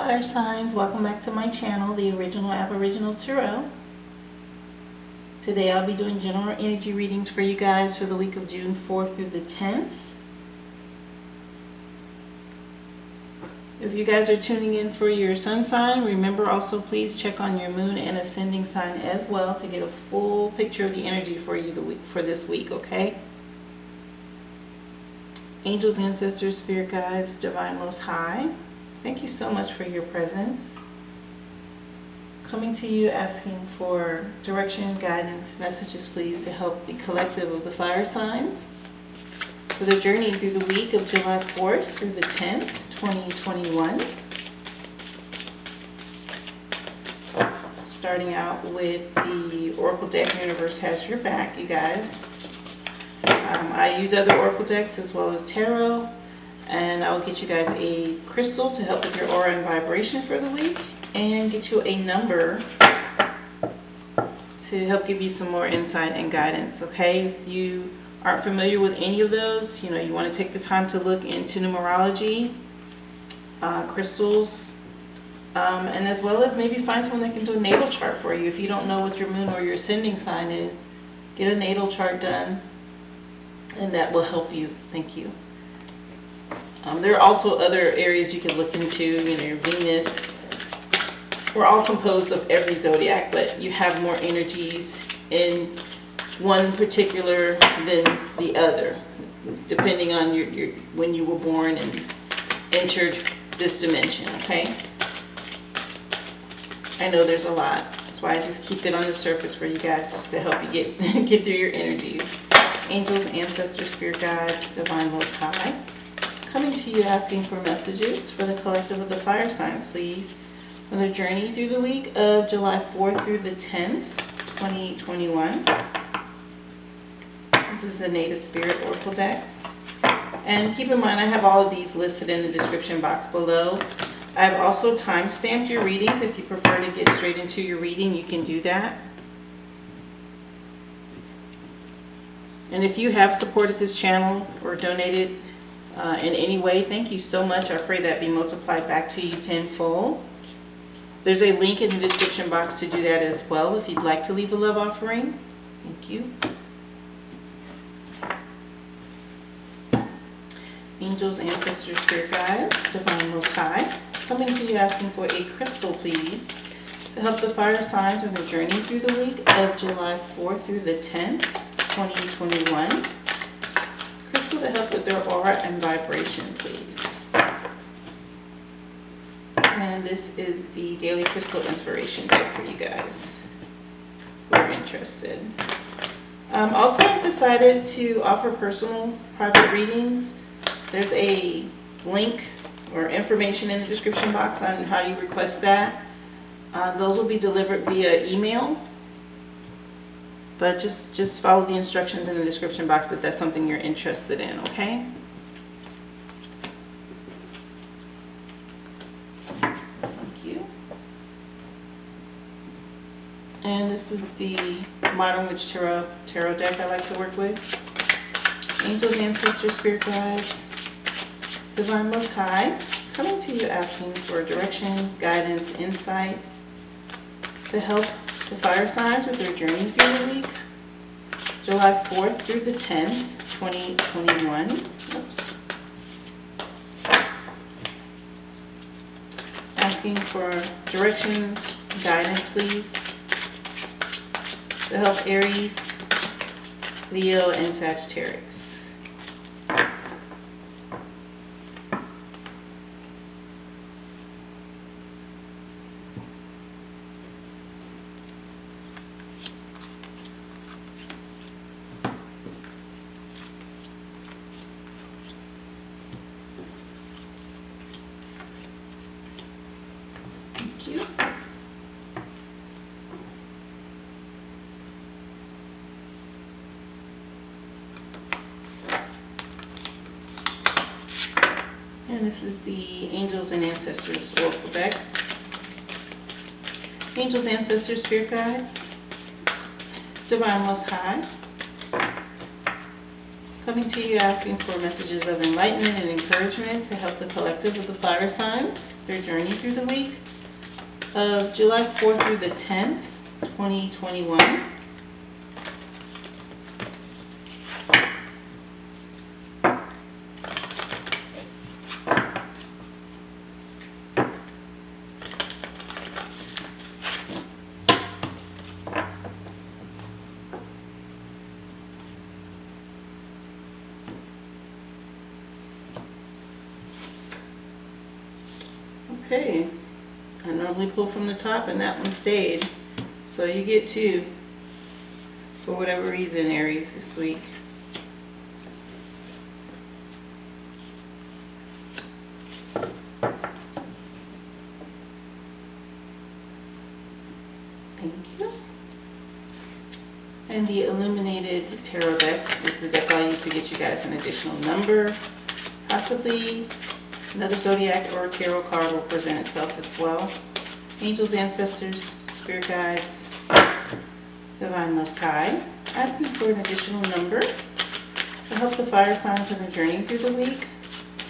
fire signs, welcome back to my channel, the original Aboriginal Tarot. Today I'll be doing general energy readings for you guys for the week of June 4th through the 10th. If you guys are tuning in for your sun sign, remember also please check on your moon and ascending sign as well to get a full picture of the energy for you for this week, okay? Angels, ancestors, spirit guides, divine most high, thank you so much for your presence. Coming to you asking for direction, guidance, messages please to help the collective of the fire signs for the journey through the week of July 4th through the 10th, 2021. Starting out with the Oracle deck, Universe Has Your Back, you guys. I use other Oracle decks as well as tarot, and I'll get you guys a crystal to help with your aura and vibration for the week, and get you a number to help give you some more insight and guidance, okay? If you aren't familiar with any of those, you want to take the time to look into numerology, crystals, and as well as maybe find someone that can do a natal chart for you. If you don't know what your moon or your ascending sign is, get a natal chart done, and that will help you. Thank you. There are also other areas you can look into, your Venus. We're all composed of every zodiac, but you have more energies in one particular than the other, depending on your when you were born and entered this dimension, okay? I know there's a lot. That's why I just keep it on the surface for you guys, just to help you get through your energies. Angels, ancestors, spirit guides, divine most high, coming to you asking for messages for the collective of the fire signs, please, on the journey through the week of July 4th through the 10th, 2021. This is the Native Spirit Oracle deck. And keep in mind, I have all of these listed in the description box below. I've also time-stamped your readings. If you prefer to get straight into your reading, you can do that. And if you have supported this channel or donated in any way, thank you so much. I pray that be multiplied back to you tenfold. There's a link in the description box to do that as well if you'd like to leave a love offering. Thank you. Angels, ancestors, spirit guides, divine most high, coming to you asking for a crystal, please, to help the fire signs on their journey through the week of July 4th through the 10th, 2021. Crystal to help with their aura and vibration, please. And this is the Daily Crystal Inspiration deck for you guys who are interested. Also, I've decided to offer personal private readings. There's a link or information in the description box on how you request that. Those will be delivered via email, but just follow the instructions in the description box if that's something you're interested in, okay? Thank you. And this is the Modern Witch Tarot deck I like to work with. Angels, ancestors, spirit guides, divine most high, coming to you asking for direction, guidance, insight to help the fire signs with their journey through the week, July 4th through the 10th, 2021. Oops. Asking for directions, guidance, please, to help Aries, Leo, and Sagittarius. Thank you. And this is the Angels and Ancestors Oracle deck. Angels, ancestors, spirit guides, divine most high, Coming to you asking for messages of enlightenment and encouragement to help the collective of the fire signs, their journey through the week of July 4th through the 10th, 2021. Okay, I normally pull from the top and that one stayed. So you get two for whatever reason, Aries, this week. Thank you. And the Illuminated Tarot deck is the deck I'll use to get you guys an additional number. Possibly another zodiac or tarot card will present itself as well. Angels, ancestors, spirit guides, divine most high, asking for an additional number to help the fire signs on their journey through the week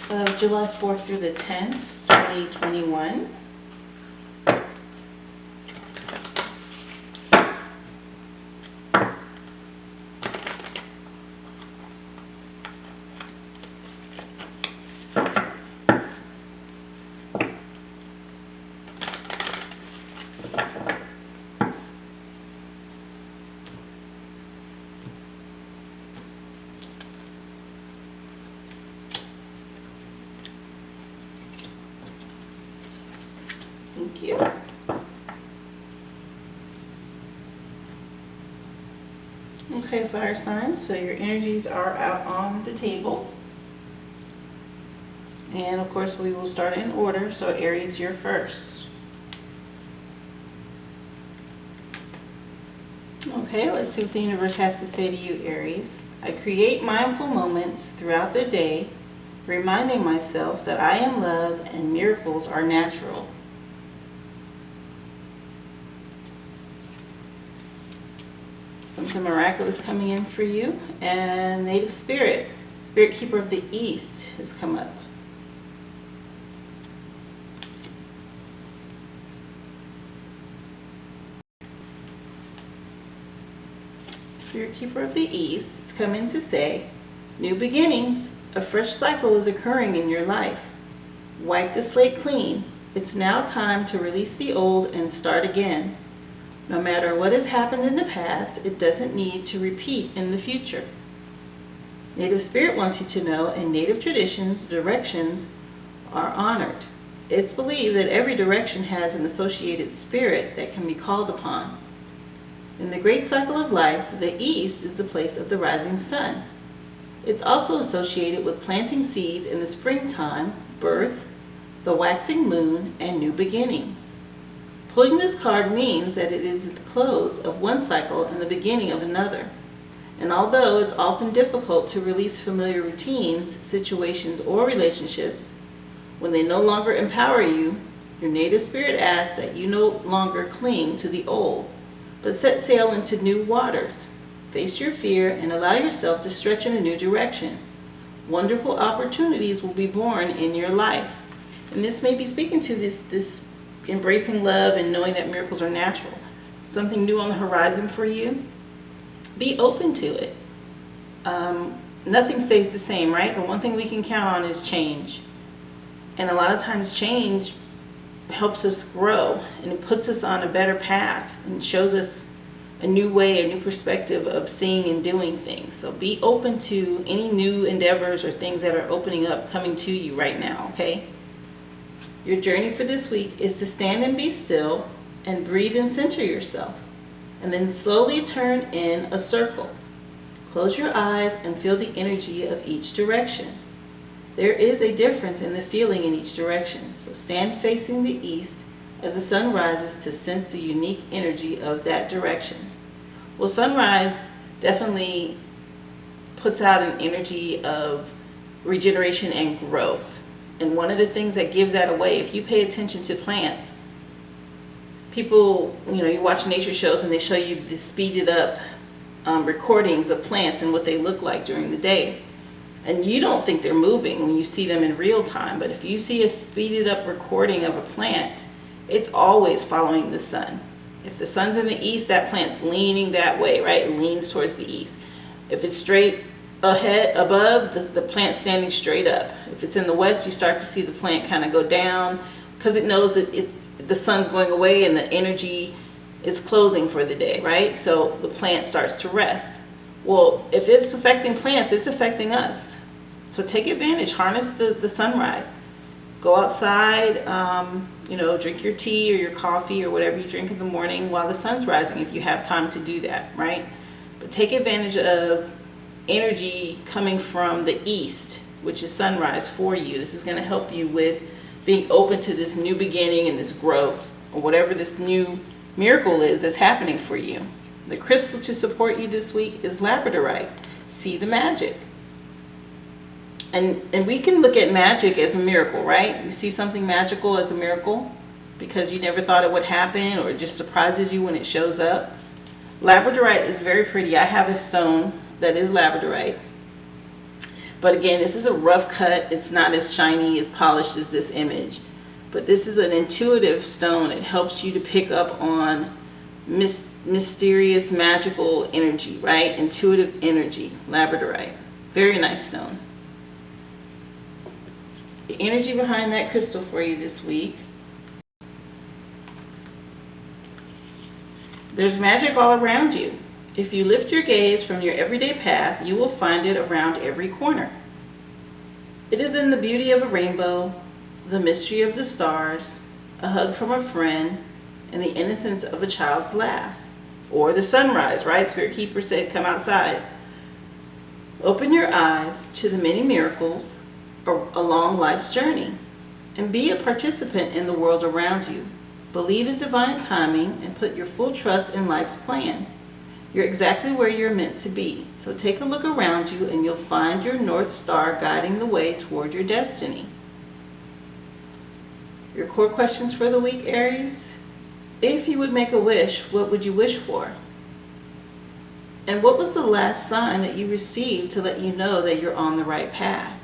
of July 4th through the 10th, 2021. Thank you. Okay, fire signs, so your energies are out on the table. And of course we will start in order, so Aries, you're first. Okay, let's see what the universe has to say to you, Aries. I create mindful moments throughout the day, reminding myself that I am love and miracles are natural. Something miraculous coming in for you. And native spirit, spirit keeper of the east, has come up. Spirit keeper of the east has come in to say, new beginnings, a fresh cycle is occurring in your life. Wipe the slate clean. It's now time to release the old and start again. No matter what has happened in the past, it doesn't need to repeat in the future. Native Spirit wants you to know in Native traditions, directions are honored. It's believed that every direction has an associated spirit that can be called upon. In the great cycle of life, the east is the place of the rising sun. It's also associated with planting seeds in the springtime, birth, the waxing moon, and new beginnings. Pulling this card means that it is the close of one cycle and the beginning of another. And although it's often difficult to release familiar routines, situations, or relationships, when they no longer empower you, your native spirit asks that you no longer cling to the old, but set sail into new waters. Face your fear and allow yourself to stretch in a new direction. Wonderful opportunities will be born in your life. And this may be speaking to this embracing love and knowing that miracles are natural. Something new on the horizon for you. Be open to it. Nothing stays the same, right? The one thing we can count on is change. And a lot of times change helps us grow and it puts us on a better path and shows us a new way, a new perspective of seeing and doing things. So be open to any new endeavors or things that are opening up, coming to you right now, okay? Your journey for this week is to stand and be still and breathe and center yourself. And then slowly turn in a circle. Close your eyes and feel the energy of each direction. There is a difference in the feeling in each direction. So stand facing the east as the sun rises to sense the unique energy of that direction. Well, sunrise definitely puts out an energy of regeneration and growth. And one of the things that gives that away, if you pay attention to plants, people, you watch nature shows and they show you the speeded up recordings of plants and what they look like during the day. And you don't think they're moving when you see them in real time. But if you see a speeded up recording of a plant, it's always following the sun. If the sun's in the east, that plant's leaning that way, right? It leans towards the east. If it's straight ahead, above, the plant's standing straight up. If it's in the west, you start to see the plant kind of go down because it knows that the sun's going away and the energy is closing for the day, right? So the plant starts to rest. Well, if it's affecting plants, it's affecting us. So take advantage, harness the sunrise. Go outside, drink your tea or your coffee or whatever you drink in the morning while the sun's rising if you have time to do that, right? But take advantage of energy coming from the east, which is sunrise for you. This is going to help you with being open to this new beginning and this growth, or whatever this new miracle is that's happening for you. The crystal to support you this week is labradorite. See the magic. And we can look at magic as a miracle, right? You see something magical as a miracle because you never thought it would happen, or it just surprises you when it shows up. Labradorite is very pretty. I have a stone that is labradorite. But again, this is a rough cut. It's not as shiny, as polished as this image. But this is an intuitive stone. It helps you to pick up on mysterious, magical energy, right? Intuitive energy, labradorite. Very nice stone. The energy behind that crystal for you this week. There's magic all around you. If you lift your gaze from your everyday path, you will find it around every corner. It is in the beauty of a rainbow, the mystery of the stars, a hug from a friend, and the innocence of a child's laugh. Or the sunrise, right? Spirit Keeper said, come outside. Open your eyes to the many miracles along life's journey and be a participant in the world around you. Believe in divine timing and put your full trust in life's plan. You're exactly where you're meant to be. So take a look around you and you'll find your North Star guiding the way toward your destiny. Your core questions for the week, Aries. If you would make a wish, what would you wish for? And what was the last sign that you received to let you know that you're on the right path?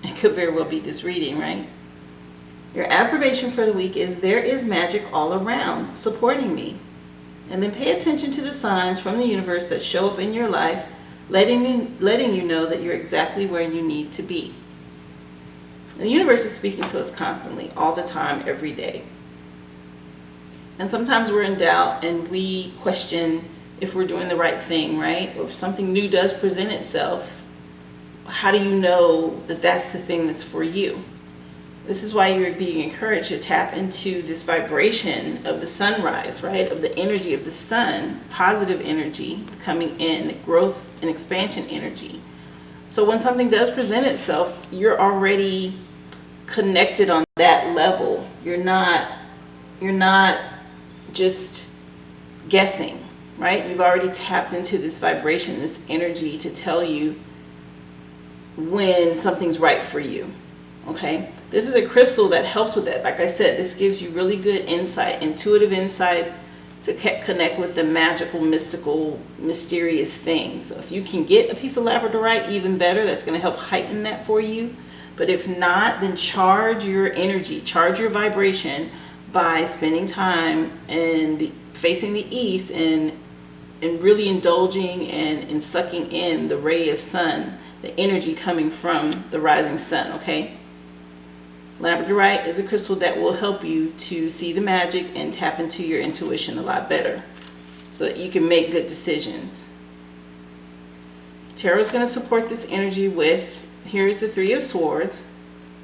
It could very well be this reading, right? Your affirmation for the week is, there is magic all around supporting me. And then pay attention to the signs from the universe that show up in your life, letting you know that you're exactly where you need to be. The universe is speaking to us constantly, all the time, every day. And sometimes we're in doubt and we question if we're doing the right thing, right? Or if something new does present itself, how do you know that that's the thing that's for you? This is why you're being encouraged to tap into this vibration of the sunrise, right? Of the energy of the sun, positive energy coming in, the growth and expansion energy. So when something does present itself, you're already connected on that level. You're not just guessing, right? You've already tapped into this vibration, this energy to tell you when something's right for you. Okay, this is a crystal that helps with that. Like I said, this gives you really good insight, intuitive insight to connect with the magical, mystical, mysterious things. So if you can get a piece of labradorite, even better. That's going to help heighten that for you. But if not, then charge your energy, charge your vibration by spending time and facing the east and really indulging and sucking in the ray of sun, the energy coming from the rising sun, okay? Labradorite is a crystal that will help you to see the magic and tap into your intuition a lot better so that you can make good decisions. Tarot is going to support this energy with, here's the Three of Swords,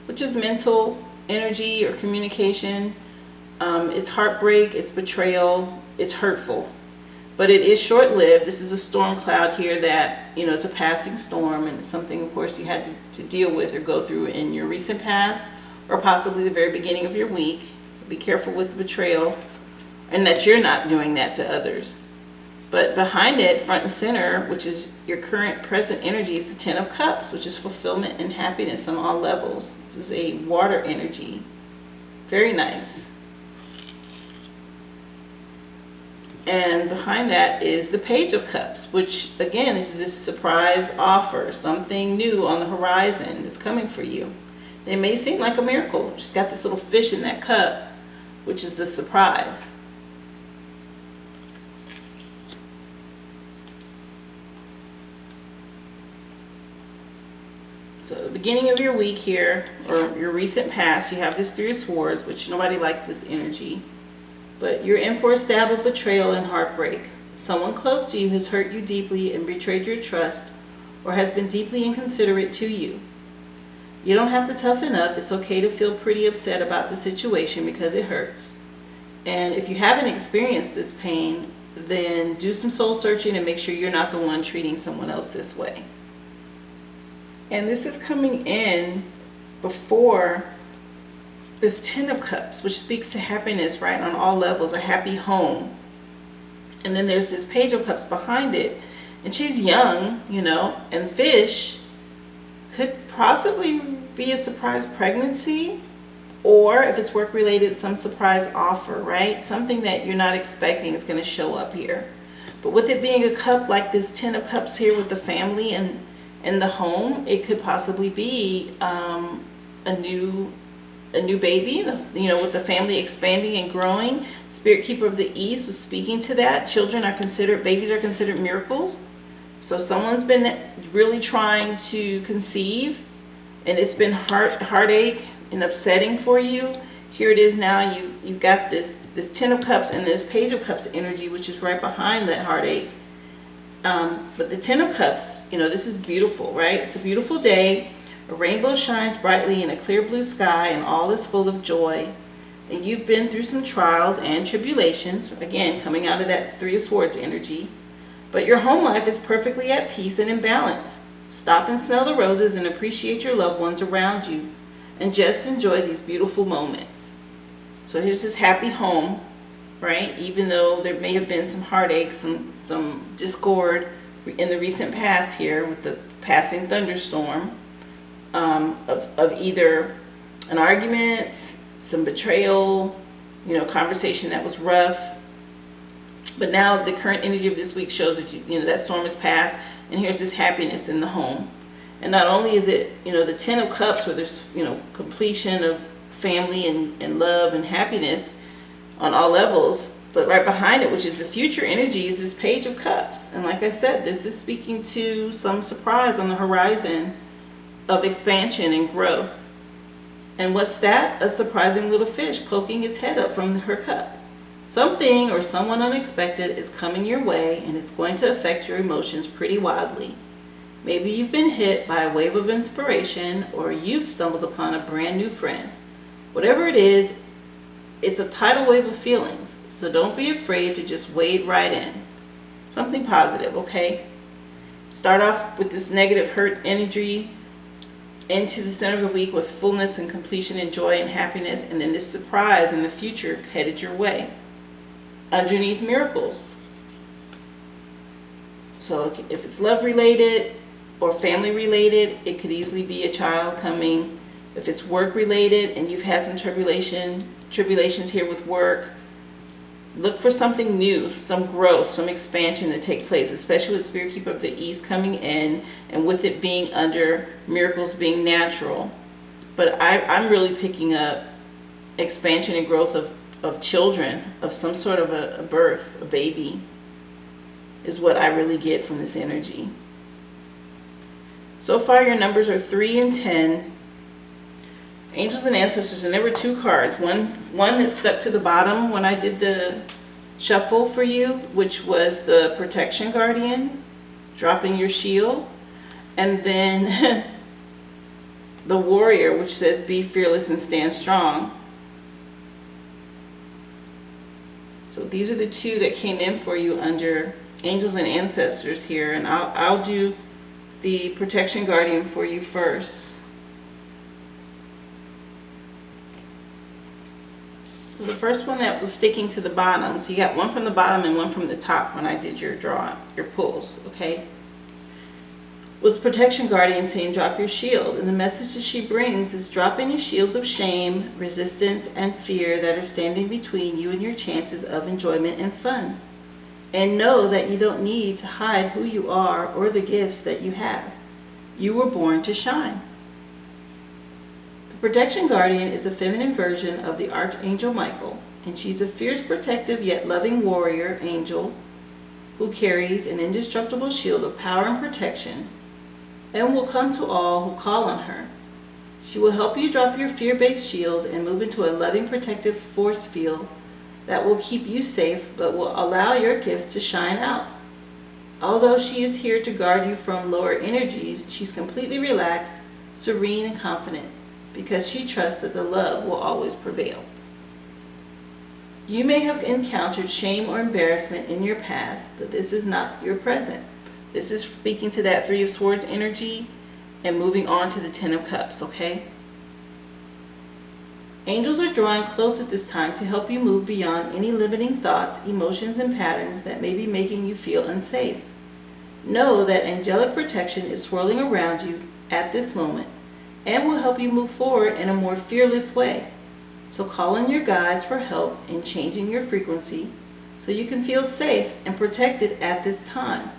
which is mental energy or communication. It's heartbreak, it's betrayal, it's hurtful. But it is short-lived. This is a storm cloud here that, it's a passing storm, and it's something, of course, you had to deal with or go through in your recent past, or possibly the very beginning of your week. So be careful with betrayal, and that you're not doing that to others. But behind it, front and center, which is your current present energy, is the Ten of Cups, which is fulfillment and happiness on all levels. This is a water energy. Very nice. And behind that is the Page of Cups, which again is this surprise offer, something new on the horizon that's coming for you. It may seem like a miracle. She's got this little fish in that cup, which is the surprise. So the beginning of your week here, or your recent past, you have this Three of Swords, which nobody likes this energy. But you're in for a stab of betrayal and heartbreak. Someone close to you has hurt you deeply and betrayed your trust, or has been deeply inconsiderate to you. You don't have to toughen up. It's okay to feel pretty upset about the situation because it hurts. And if you haven't experienced this pain, then do some soul searching and make sure you're not the one treating someone else this way. And this is coming in before this Ten of Cups, which speaks to happiness, right, on all levels, a happy home. And then there's this Page of Cups behind it, and she's young, you know, and fish could possibly be a surprise pregnancy, or if it's work related, some surprise offer, right? Something that you're not expecting is going to show up here. But with it being a cup like this Ten of Cups here with the family and the home, it could possibly be a new baby, you know, with the family expanding and growing. Spirit Keeper of the East was speaking to that. Babies are considered miracles. So someone's been really trying to conceive, and it's been heartache and upsetting for you. Here it is now. You've got this Ten of Cups and this Page of Cups energy, which is right behind that heartache. But the Ten of Cups, you know, this is beautiful, right? It's a beautiful day. A rainbow shines brightly in a clear blue sky, and all is full of joy. And you've been through some trials and tribulations, again, coming out of that Three of Swords energy. But your home life is perfectly at peace and in balance. Stop and smell the roses and appreciate your loved ones around you, and just enjoy these beautiful moments. So here's this happy home, right? Even though there may have been some heartache, some discord in the recent past here with the passing thunderstorm of either an argument, some betrayal, you know, conversation that was rough. But now the current energy of this week shows that you know that storm is past, and here's this happiness in the home. And not only is it, you know, the Ten of Cups where there's, you know, completion of family and love and happiness on all levels, but right behind it, which is the future energy, is this Page of Cups. And like I said, this is speaking to some surprise on the horizon of expansion and growth. And what's that? A surprising little fish poking its head up from her cup. Something or someone unexpected is coming your way, and it's going to affect your emotions pretty wildly. Maybe you've been hit by a wave of inspiration, or you've stumbled upon a brand new friend. Whatever it is, it's a tidal wave of feelings, so don't be afraid to just wade right in. Something positive, okay? Start off with this negative hurt energy into the center of the week with fullness and completion and joy and happiness, and then this surprise in the future headed your way. Underneath, miracles. So if it's love related or family related, it could easily be a child coming. If it's work related and you've had some tribulations here with work, look for something new, some growth, some expansion to take place, especially with Spirit Keeper of the East coming in, and with it being under miracles being natural. But I'm really picking up expansion and growth of children, of some sort of a birth, a baby, is what I really get from this energy. So far your numbers are 3 and 10. Angels and Ancestors, and there were 2 cards. One that stuck to the bottom when I did the shuffle for you, which was the Protection Guardian, dropping your shield. And then the Warrior, which says be fearless and stand strong. So these are the 2 that came in for you under Angels and Ancestors here. And I'll do the Protection Guardian for you first. So the first one that was sticking to the bottom, so you got one from the bottom and one from the top when I did your pulls, okay? Was Protection Guardian saying drop your shield. And the message that she brings is drop any shields of shame, resistance, and fear that are standing between you and your chances of enjoyment and fun. And know that you don't need to hide who you are or the gifts that you have. You were born to shine. The protection guardian is a feminine version of the Archangel Michael, and she's a fierce, protective, yet loving warrior angel who carries an indestructible shield of power and protection and will come to all who call on her. She will help you drop your fear-based shields and move into a loving, protective force field that will keep you safe but will allow your gifts to shine out. Although she is here to guard you from lower energies, she's completely relaxed, serene, and confident because she trusts that the love will always prevail. You may have encountered shame or embarrassment in your past, but this is not your present. This is speaking to that Three of Swords energy and moving on to the Ten of Cups, okay? Angels are drawing close at this time to help you move beyond any limiting thoughts, emotions, and patterns that may be making you feel unsafe. Know that angelic protection is swirling around you at this moment and will help you move forward in a more fearless way. So call on your guides for help in changing your frequency so you can feel safe and protected at this time.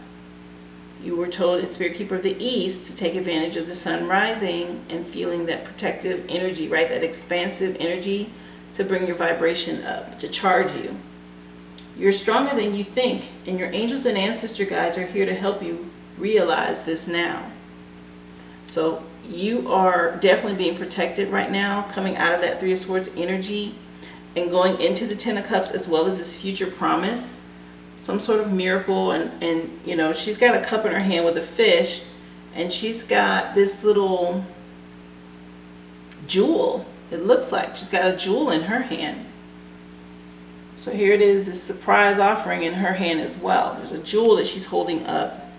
You were told in Spirit Keeper of the East to take advantage of the sun rising and feeling that protective energy, right? That expansive energy to bring your vibration up, to charge you. You're stronger than you think, and your angels and ancestor guides are here to help you realize this now. So you are definitely being protected right now, coming out of that Three of Swords energy and going into the Ten of Cups, as well as this future promise. Some sort of miracle, and you know, she's got a cup in her hand with a fish, and she's got this little jewel. It looks like she's got a jewel in her hand. So here it is, this surprise offering in her hand as well. There's a jewel that she's holding up,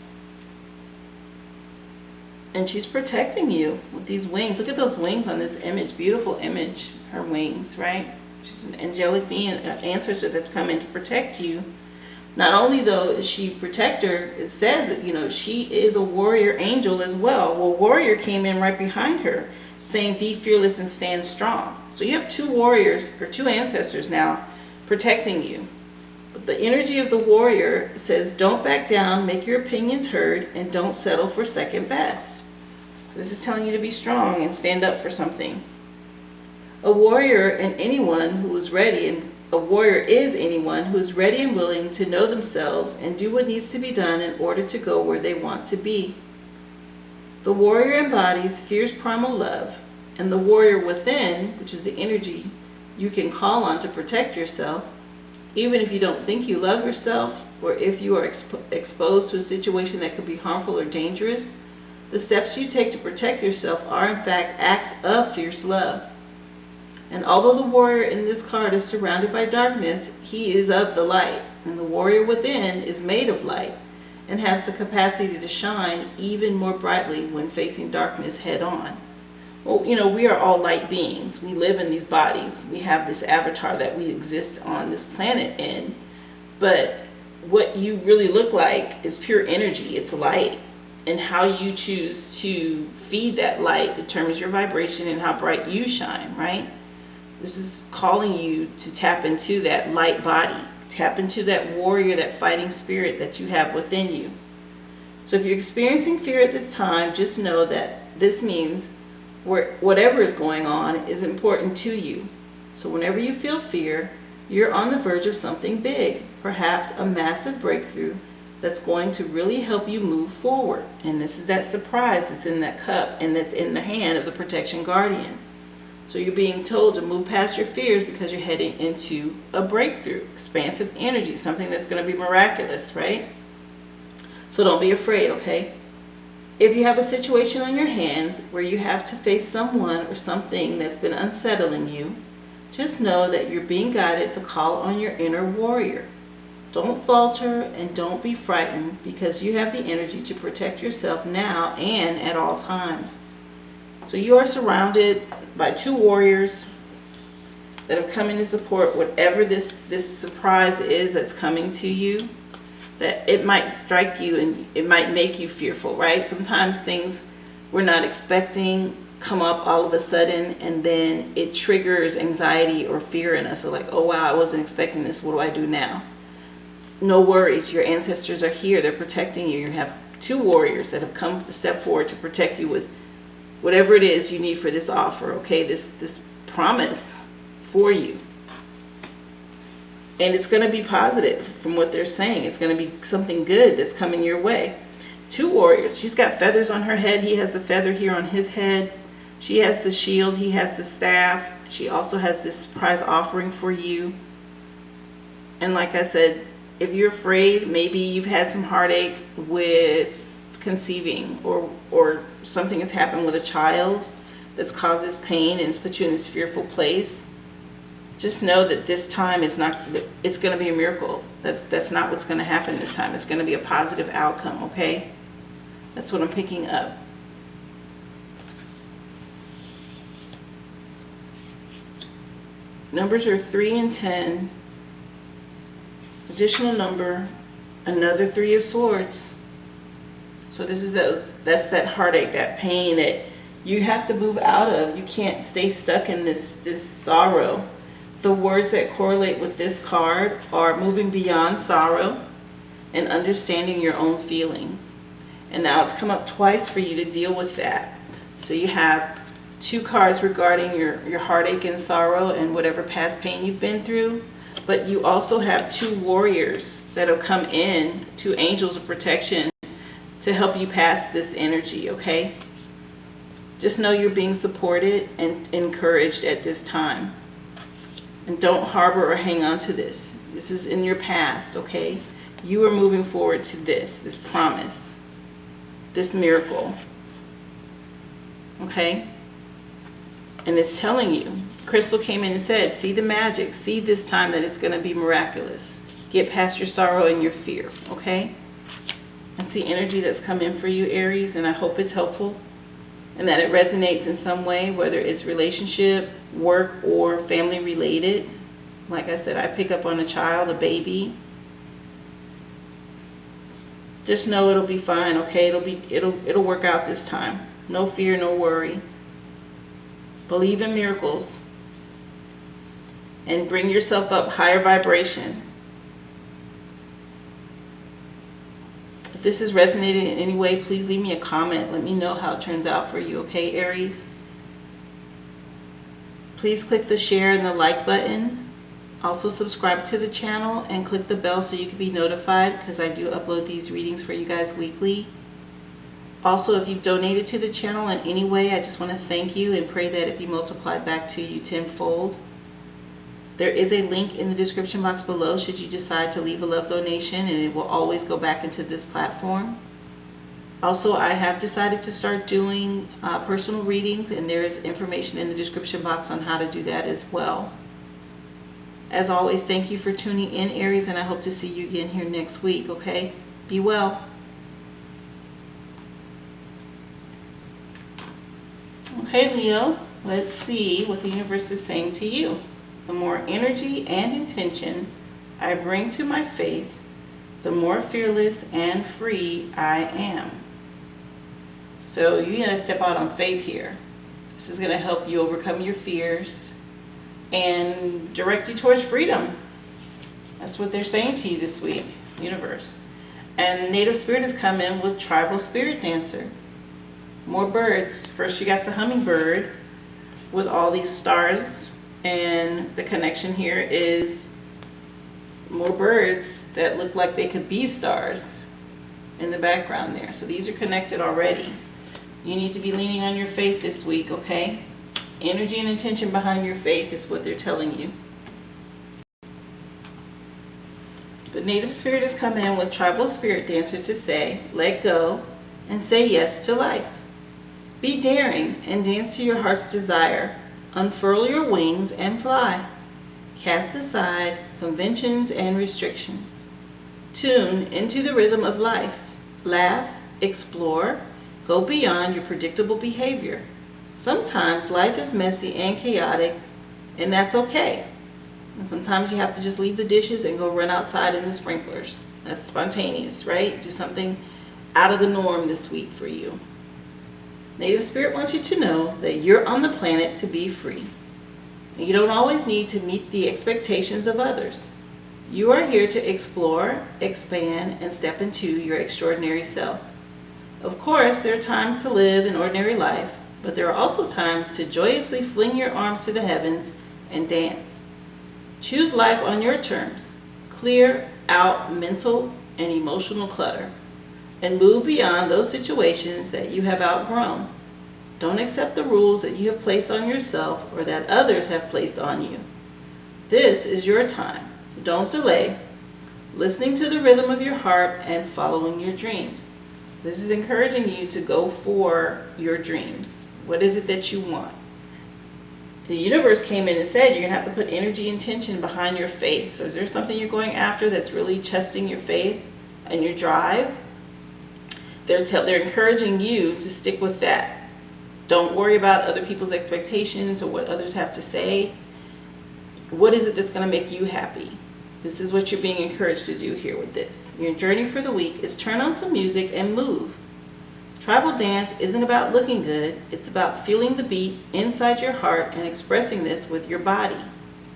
and she's protecting you with these wings. Look at those wings on this image, beautiful image. Her wings, right? She's an angelic being, an ancestor that's coming to protect you. Not only though is she protector, it says that, you know, she is a warrior angel as well. Well, warrior came in right behind her saying, be fearless and stand strong. So you have two warriors, or two ancestors now, protecting you. But the energy of the warrior says, don't back down, make your opinions heard, and don't settle for second best. This is telling you to be strong and stand up for something. A warrior and anyone who is ready, and a warrior is anyone who is ready and willing to know themselves and do what needs to be done in order to go where they want to be. The warrior embodies fierce primal love, and the warrior within, which is the energy you can call on to protect yourself, even if you don't think you love yourself, or if you are exposed to a situation that could be harmful or dangerous. The steps you take to protect yourself are in fact acts of fierce love. And although the warrior in this card is surrounded by darkness, he is of the light. And the warrior within is made of light and has the capacity to shine even more brightly when facing darkness head on. Well, you know, we are all light beings. We live in these bodies. We have this avatar that we exist on this planet in. But what you really look like is pure energy. It's light. And how you choose to feed that light determines your vibration and how bright you shine, right? This is calling you to tap into that light body. Tap into that warrior, that fighting spirit that you have within you. So if you're experiencing fear at this time, just know that this means whatever is going on is important to you. So whenever you feel fear, you're on the verge of something big, perhaps a massive breakthrough that's going to really help you move forward. And this is that surprise that's in that cup and that's in the hand of the protection guardian. So you're being told to move past your fears because you're heading into a breakthrough, expansive energy, something that's going to be miraculous, right? So don't be afraid, okay? If you have a situation on your hands where you have to face someone or something that's been unsettling you, just know that you're being guided to call on your inner warrior. Don't falter and don't be frightened because you have the energy to protect yourself now and at all times. So you are surrounded by two warriors that have come in to support whatever this surprise is that's coming to you. That it might strike you and it might make you fearful, right? Sometimes things we're not expecting come up all of a sudden, and then it triggers anxiety or fear in us. So like, oh wow, I wasn't expecting this. What do I do now? no worries. Your ancestors are here. They're protecting you. You have two warriors that have come to step forward to protect you with whatever it is you need for this offer, okay? This promise for you. And it's going to be positive from what they're saying. It's going to be something good that's coming your way. Two warriors. She's got feathers on her head. He has the feather here on his head. She has the shield. He has the staff. She also has this surprise offering for you. And like I said, if you're afraid, maybe you've had some heartache with conceiving, or something has happened with a child that's causes pain and it's put you in this fearful place. Just know that this time it's going to be a miracle. That's not what's going to happen this time. It's going to be a positive outcome, okay? That's what I'm picking up. Numbers are 3 and 10. Additional number, another 3 of swords. So this is that's that heartache, that pain that you have to move out of. You can't stay stuck in this sorrow. The words that correlate with this card are moving beyond sorrow and understanding your own feelings. And now it's come up twice for you to deal with that. So you have 2 cards regarding your heartache and sorrow and whatever past pain you've been through. But you also have 2 warriors that have come in, 2 angels of protection to help you pass this energy, okay? Just know you're being supported and encouraged at this time. And don't harbor or hang on to this. This is in your past, okay? You are moving forward to this promise, this miracle, okay? And it's telling you, Crystal came in and said, see the magic, see this time that it's going to be miraculous. Get past your sorrow and your fear, okay? That's the energy that's come in for you, Aries, and I hope it's helpful and that it resonates in some way, whether it's relationship, work, or family related. Like I said, I pick up on a child, a baby. Just know it'll be fine, okay? It'll work out this time. No fear, no worry. Believe in miracles and bring yourself up higher vibration. If this is resonating in any way, please leave me a comment. Let me know how it turns out for you, okay, Aries? Please click the share and the like button. Also subscribe to the channel and click the bell so you can be notified, because I do upload these readings for you guys weekly. Also, if you've donated to the channel in any way, I just want to thank you and pray that it be multiplied back to you tenfold. There is a link in the description box below should you decide to leave a love donation, and it will always go back into this platform. Also, I have decided to start doing personal readings, and there is information in the description box on how to do that as well. As always, thank you for tuning in, Aries, and I hope to see you again here next week, okay? Be well. Okay, Leo, let's see what the universe is saying to you. The more energy and intention I bring to my faith, the more fearless and free I am. So you're going to step out on faith here. This is going to help you overcome your fears and direct you towards freedom. That's what they're saying to you this week, universe. And native spirit has come in with tribal spirit dancer. More birds. First you got the hummingbird with all these stars, and the connection here is more birds that look like they could be stars in the background there. So these are connected already. You need to be leaning on your faith this week, okay? Energy and intention behind your faith is what they're telling you. But native spirit has come in with tribal spirit dancer to say, let go and say yes to life. Be daring and dance to your heart's desire. Unfurl your wings and fly. Cast aside conventions and restrictions. Tune into the rhythm of life. Laugh, explore, go beyond your predictable behavior. Sometimes life is messy and chaotic, and that's okay. And sometimes you have to just leave the dishes and go run outside in the sprinklers. That's spontaneous, right? Do something out of the norm this week for you. Native Spirit wants you to know that you're on the planet to be free. And you don't always need to meet the expectations of others. You are here to explore, expand, and step into your extraordinary self. Of course, there are times to live an ordinary life, but there are also times to joyously fling your arms to the heavens and dance. Choose life on your terms. Clear out mental and emotional clutter and move beyond those situations that you have outgrown. Don't accept the rules that you have placed on yourself or that others have placed on you. This is your time, so don't delay, listening to the rhythm of your heart and following your dreams. This is encouraging you to go for your dreams. What is it that you want? The universe came in and said you're going to have to put energy and intention behind your faith. So is there something you're going after that's really testing your faith and your drive? They're encouraging you to stick with that. Don't worry about other people's expectations or what others have to say. What is it that's going to make you happy? This is what you're being encouraged to do here with this. Your journey for the week is turn on some music and move. Tribal dance isn't about looking good. It's about feeling the beat inside your heart and expressing this with your body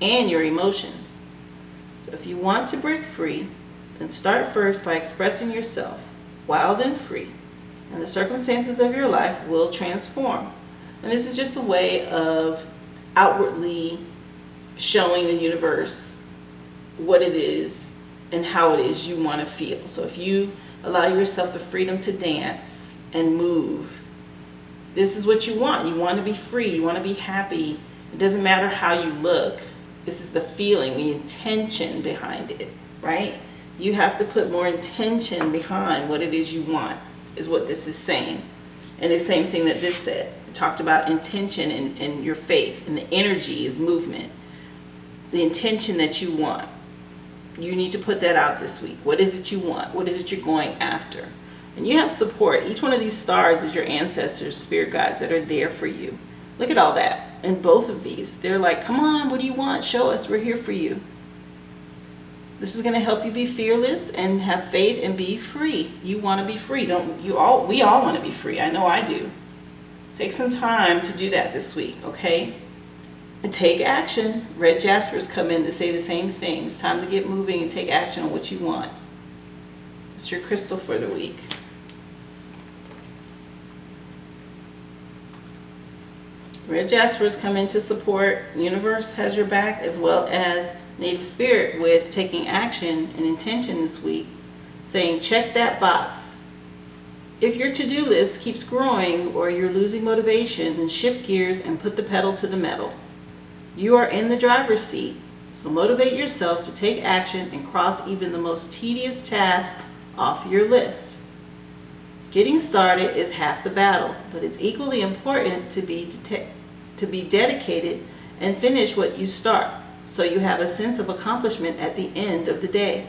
and your emotions. So if you want to break free, then start first by expressing yourself, wild and free, and the circumstances of your life will transform. And this is just a way of outwardly showing the universe what it is and how it is you want to feel. So if you allow yourself the freedom to dance and move, this is what you want. You want to be free. You want to be happy. It doesn't matter how you look. This is the feeling, the intention behind it, right? You have to put more intention behind what it is you want, is what this is saying. And the same thing that this said. It talked about intention and your faith, and the energy is movement. The intention that you want. You need to put that out this week. What is it you want? What is it you're going after? And you have support. Each one of these stars is your ancestors, spirit guides that are there for you. Look at all that. And both of these, they're like, come on, what do you want? Show us. We're here for you. This is going to help you be fearless and have faith and be free. You want to be free. We all want to be free. I know I do. Take some time to do that this week, okay? And take action. Red Jaspers come in to say the same thing. It's time to get moving and take action on what you want. It's your crystal for the week. Red Jaspers come in to support. Universe has your back, as well as Native Spirit, with taking action and intention this week, saying check that box. If your to-do list keeps growing or you're losing motivation, then shift gears and put the pedal to the metal. You are in the driver's seat, so motivate yourself to take action and cross even the most tedious task off your list. Getting started is half the battle, but it's equally important to be dedicated and finish what you start, so you have a sense of accomplishment at the end of the day.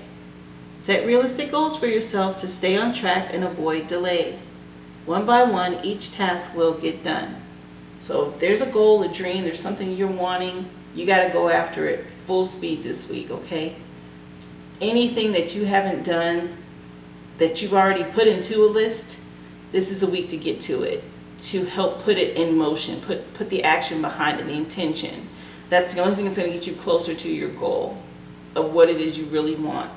Set realistic goals for yourself to stay on track and avoid delays. One by one, each task will get done. So if there's a goal, a dream, there's something you're wanting, you got to go after it full speed this week, okay? Anything that you haven't done, that you've already put into a list, this is the week to get to it, to help put it in motion, put the action behind it, the intention. That's the only thing that's going to get you closer to your goal of what it is you really want.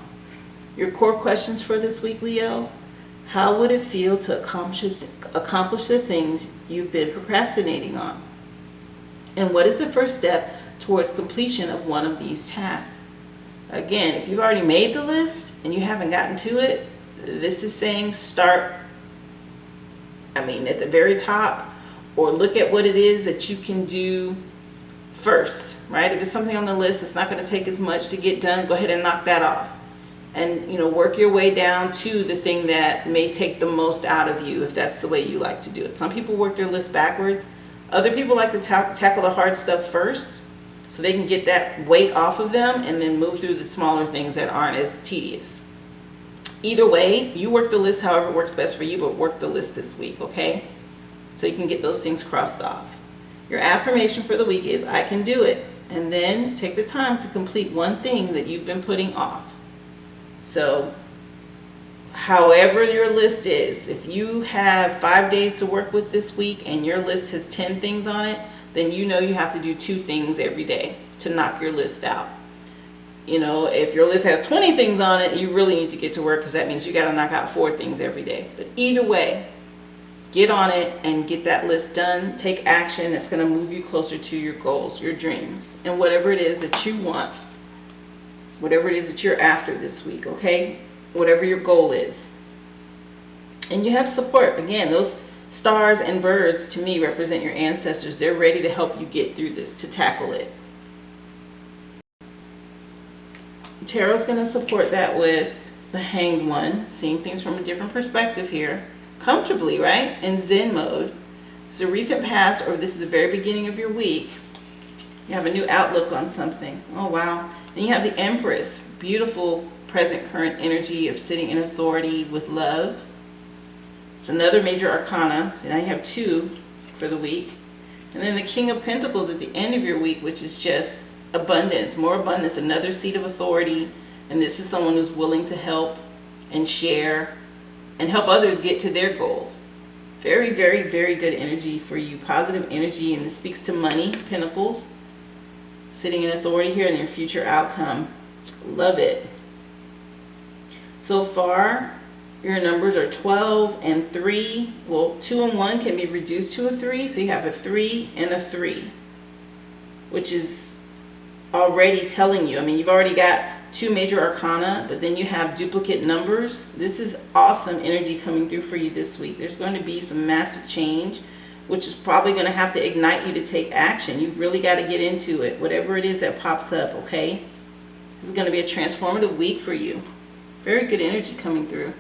Your core questions for this week, Leo: how would it feel to accomplish the things you've been procrastinating on? And what is the first step towards completion of one of these tasks? Again, if you've already made the list and you haven't gotten to it, this is saying start, at the very top, or look at what it is that you can do first, right? If there's something on the list that's not going to take as much to get done, go ahead and knock that off. And, work your way down to the thing that may take the most out of you, if that's the way you like to do it. Some people work their list backwards. Other people like to tackle the hard stuff first, so they can get that weight off of them and then move through the smaller things that aren't as tedious. Either way, you work the list however works best for you, but work the list this week, okay? So you can get those things crossed off. Your affirmation for the week is, I can do it. And then take the time to complete one thing that you've been putting off. So, however your list is, if you have 5 days to work with this week and your list has 10 things on it, then you know you have to do 2 things every day to knock your list out. You know, if your list has 20 things on it, you really need to get to work, because that means you got to knock out 4 things every day. But either way, get on it and get that list done. Take action that's going to move you closer to your goals, your dreams, and whatever it is that you want, whatever it is that you're after this week, okay? Whatever your goal is. And you have support. Again, those stars and birds to me represent your ancestors. They're ready to help you get through this, to tackle it. Tarot's going to support that with the Hanged One, seeing things from a different perspective here. Comfortably, right? In Zen mode. It's the recent past, or this is the very beginning of your week. You have a new outlook on something. Oh, wow. And you have the Empress. Beautiful present current energy of sitting in authority with love. It's another major arcana. So now you have 2 for the week. And then the King of Pentacles at the end of your week, which is just abundance, more abundance, another seat of authority. And this is someone who's willing to help and share and help others get to their goals. Very, very, very good energy for you. Positive energy, and this speaks to money, Pentacles. Sitting in authority here and your future outcome. Love it. So far, your numbers are 12 and 3. Well, 2 and 1 can be reduced to a 3. So you have a 3 and a 3. Which is already telling you, I mean, you've already got 2 major arcana, but then you have duplicate numbers. This is awesome energy coming through for you this week. There's going to be some massive change, which is probably going to have to ignite you to take action. You've really got to get into it, whatever it is that pops up, okay? This is going to be a transformative week for you. Very good energy coming through.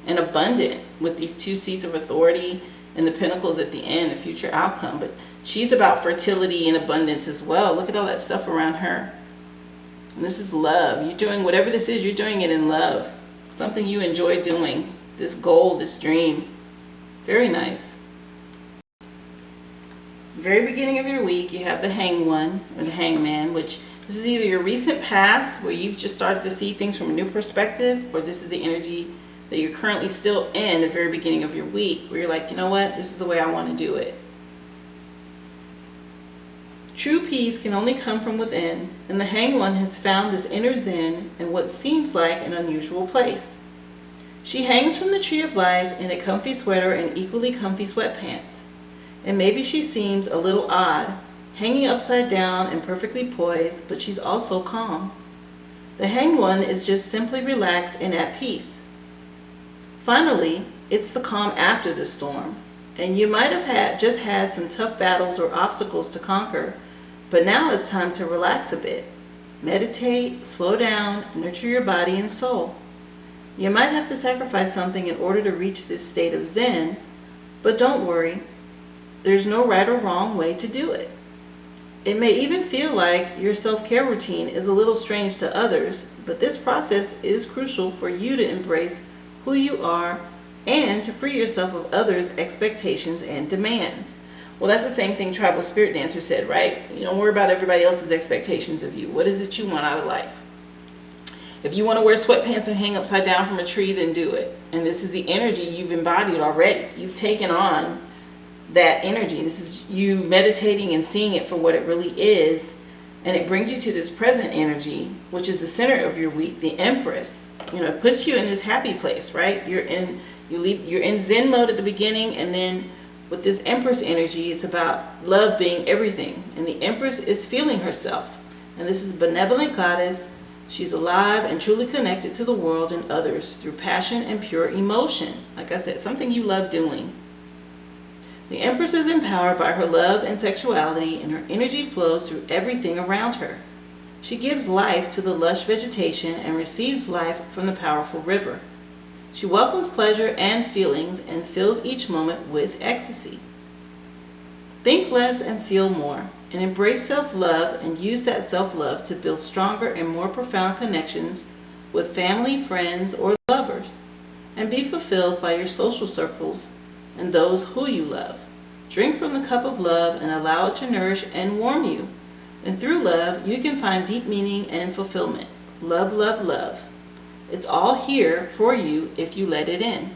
And abundant with these 2 seats of authority and the Pentacles at the end, a future outcome. But she's about fertility and abundance as well. Look at all that stuff around her. And this is love. You're doing whatever this is, you're doing it in love. Something you enjoy doing. This goal, this dream. Very nice. Very beginning of your week, you have the Hanged One, or the Hangman, which this is either your recent past, where you've just started to see things from a new perspective, or this is the energy that you're currently still in the very beginning of your week, where you're like, you know what, this is the way I want to do it. True peace can only come from within, and the Hanged One has found this inner zen in what seems like an unusual place. She hangs from the tree of life in a comfy sweater and equally comfy sweatpants. And maybe she seems a little odd, hanging upside down and perfectly poised, but she's also calm. The Hanged One is just simply relaxed and at peace. Finally, it's the calm after the storm, and you might have just had some tough battles or obstacles to conquer, but now it's time to relax a bit. Meditate, slow down, nurture your body and soul. You might have to sacrifice something in order to reach this state of Zen, but don't worry, there's no right or wrong way to do it. It may even feel like your self-care routine is a little strange to others, but this process is crucial for you to embrace who you are and to free yourself of others' expectations and demands. Well, that's the same thing Tribal Spirit Dancer said, right? You don't worry about everybody else's expectations of you. What is it you want out of life? If you want to wear sweatpants and hang upside down from a tree, then do it. And this is the energy you've embodied already. You've taken on that energy. This is you meditating and seeing it for what it really is. And it brings you to this present energy, which is the center of your week, the Empress. You know, it puts you in this happy place, right? You're in Zen mode at the beginning, and then with this Empress energy, it's about love being everything. And the Empress is feeling herself. And this is a benevolent goddess. She's alive and truly connected to the world and others through passion and pure emotion. Like I said, something you love doing. The Empress is empowered by her love and sexuality, and her energy flows through everything around her. She gives life to the lush vegetation and receives life from the powerful river. She welcomes pleasure and feelings and fills each moment with ecstasy. Think less and feel more, and embrace self-love and use that self-love to build stronger and more profound connections with family, friends, or lovers, and be fulfilled by your social circles and those who you love. Drink from the cup of love and allow it to nourish and warm you. And through love, you can find deep meaning and fulfillment. Love, love, love. It's all here for you if you let it in.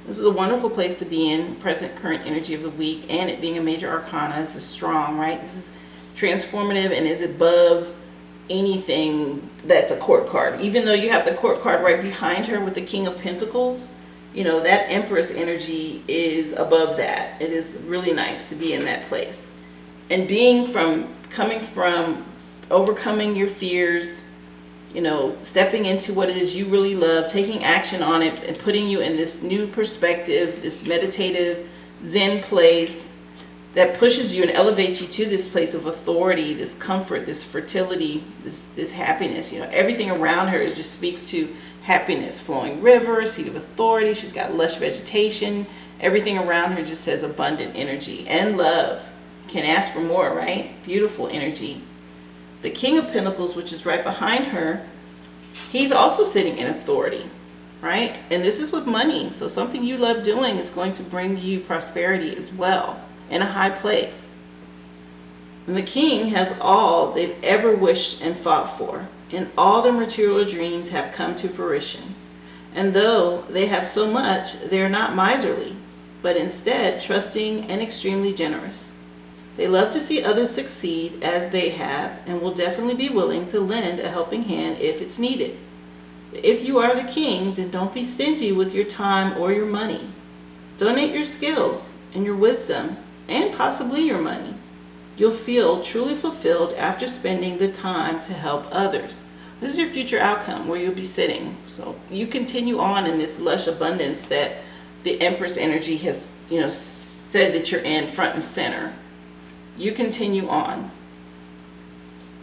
This is a wonderful place to be in, present current energy of the week, and it being a major arcana. This is strong, right? This is transformative and is above anything that's a court card. Even though you have the court card right behind her with the King of Pentacles, you know, that Empress energy is above that. It is really nice to be in that place. And coming from overcoming your fears, you know, stepping into what it is you really love, taking action on it, and putting you in this new perspective, this meditative Zen place that pushes you and elevates you to this place of authority, this comfort, this fertility, this happiness. You know, everything around her just speaks to happiness, flowing river, seat of authority. She's got lush vegetation. Everything around her just says abundant energy and love. Can't ask for more, right? Beautiful energy. The King of Pentacles, which is right behind her, he's also sitting in authority, right? And this is with money. So something you love doing is going to bring you prosperity as well, in a high place. And the King has all they've ever wished and fought for, and all their material dreams have come to fruition. And though they have so much, they are not miserly, but instead trusting and extremely generous. They love to see others succeed as they have, and will definitely be willing to lend a helping hand if it's needed. If you are the King, then don't be stingy with your time or your money. Donate your skills and your wisdom, and possibly your money. You'll feel truly fulfilled after spending the time to help others. This is your future outcome, where you'll be sitting. So you continue on in this lush abundance that the Empress energy has, you know, said that you're in front and center. You continue on.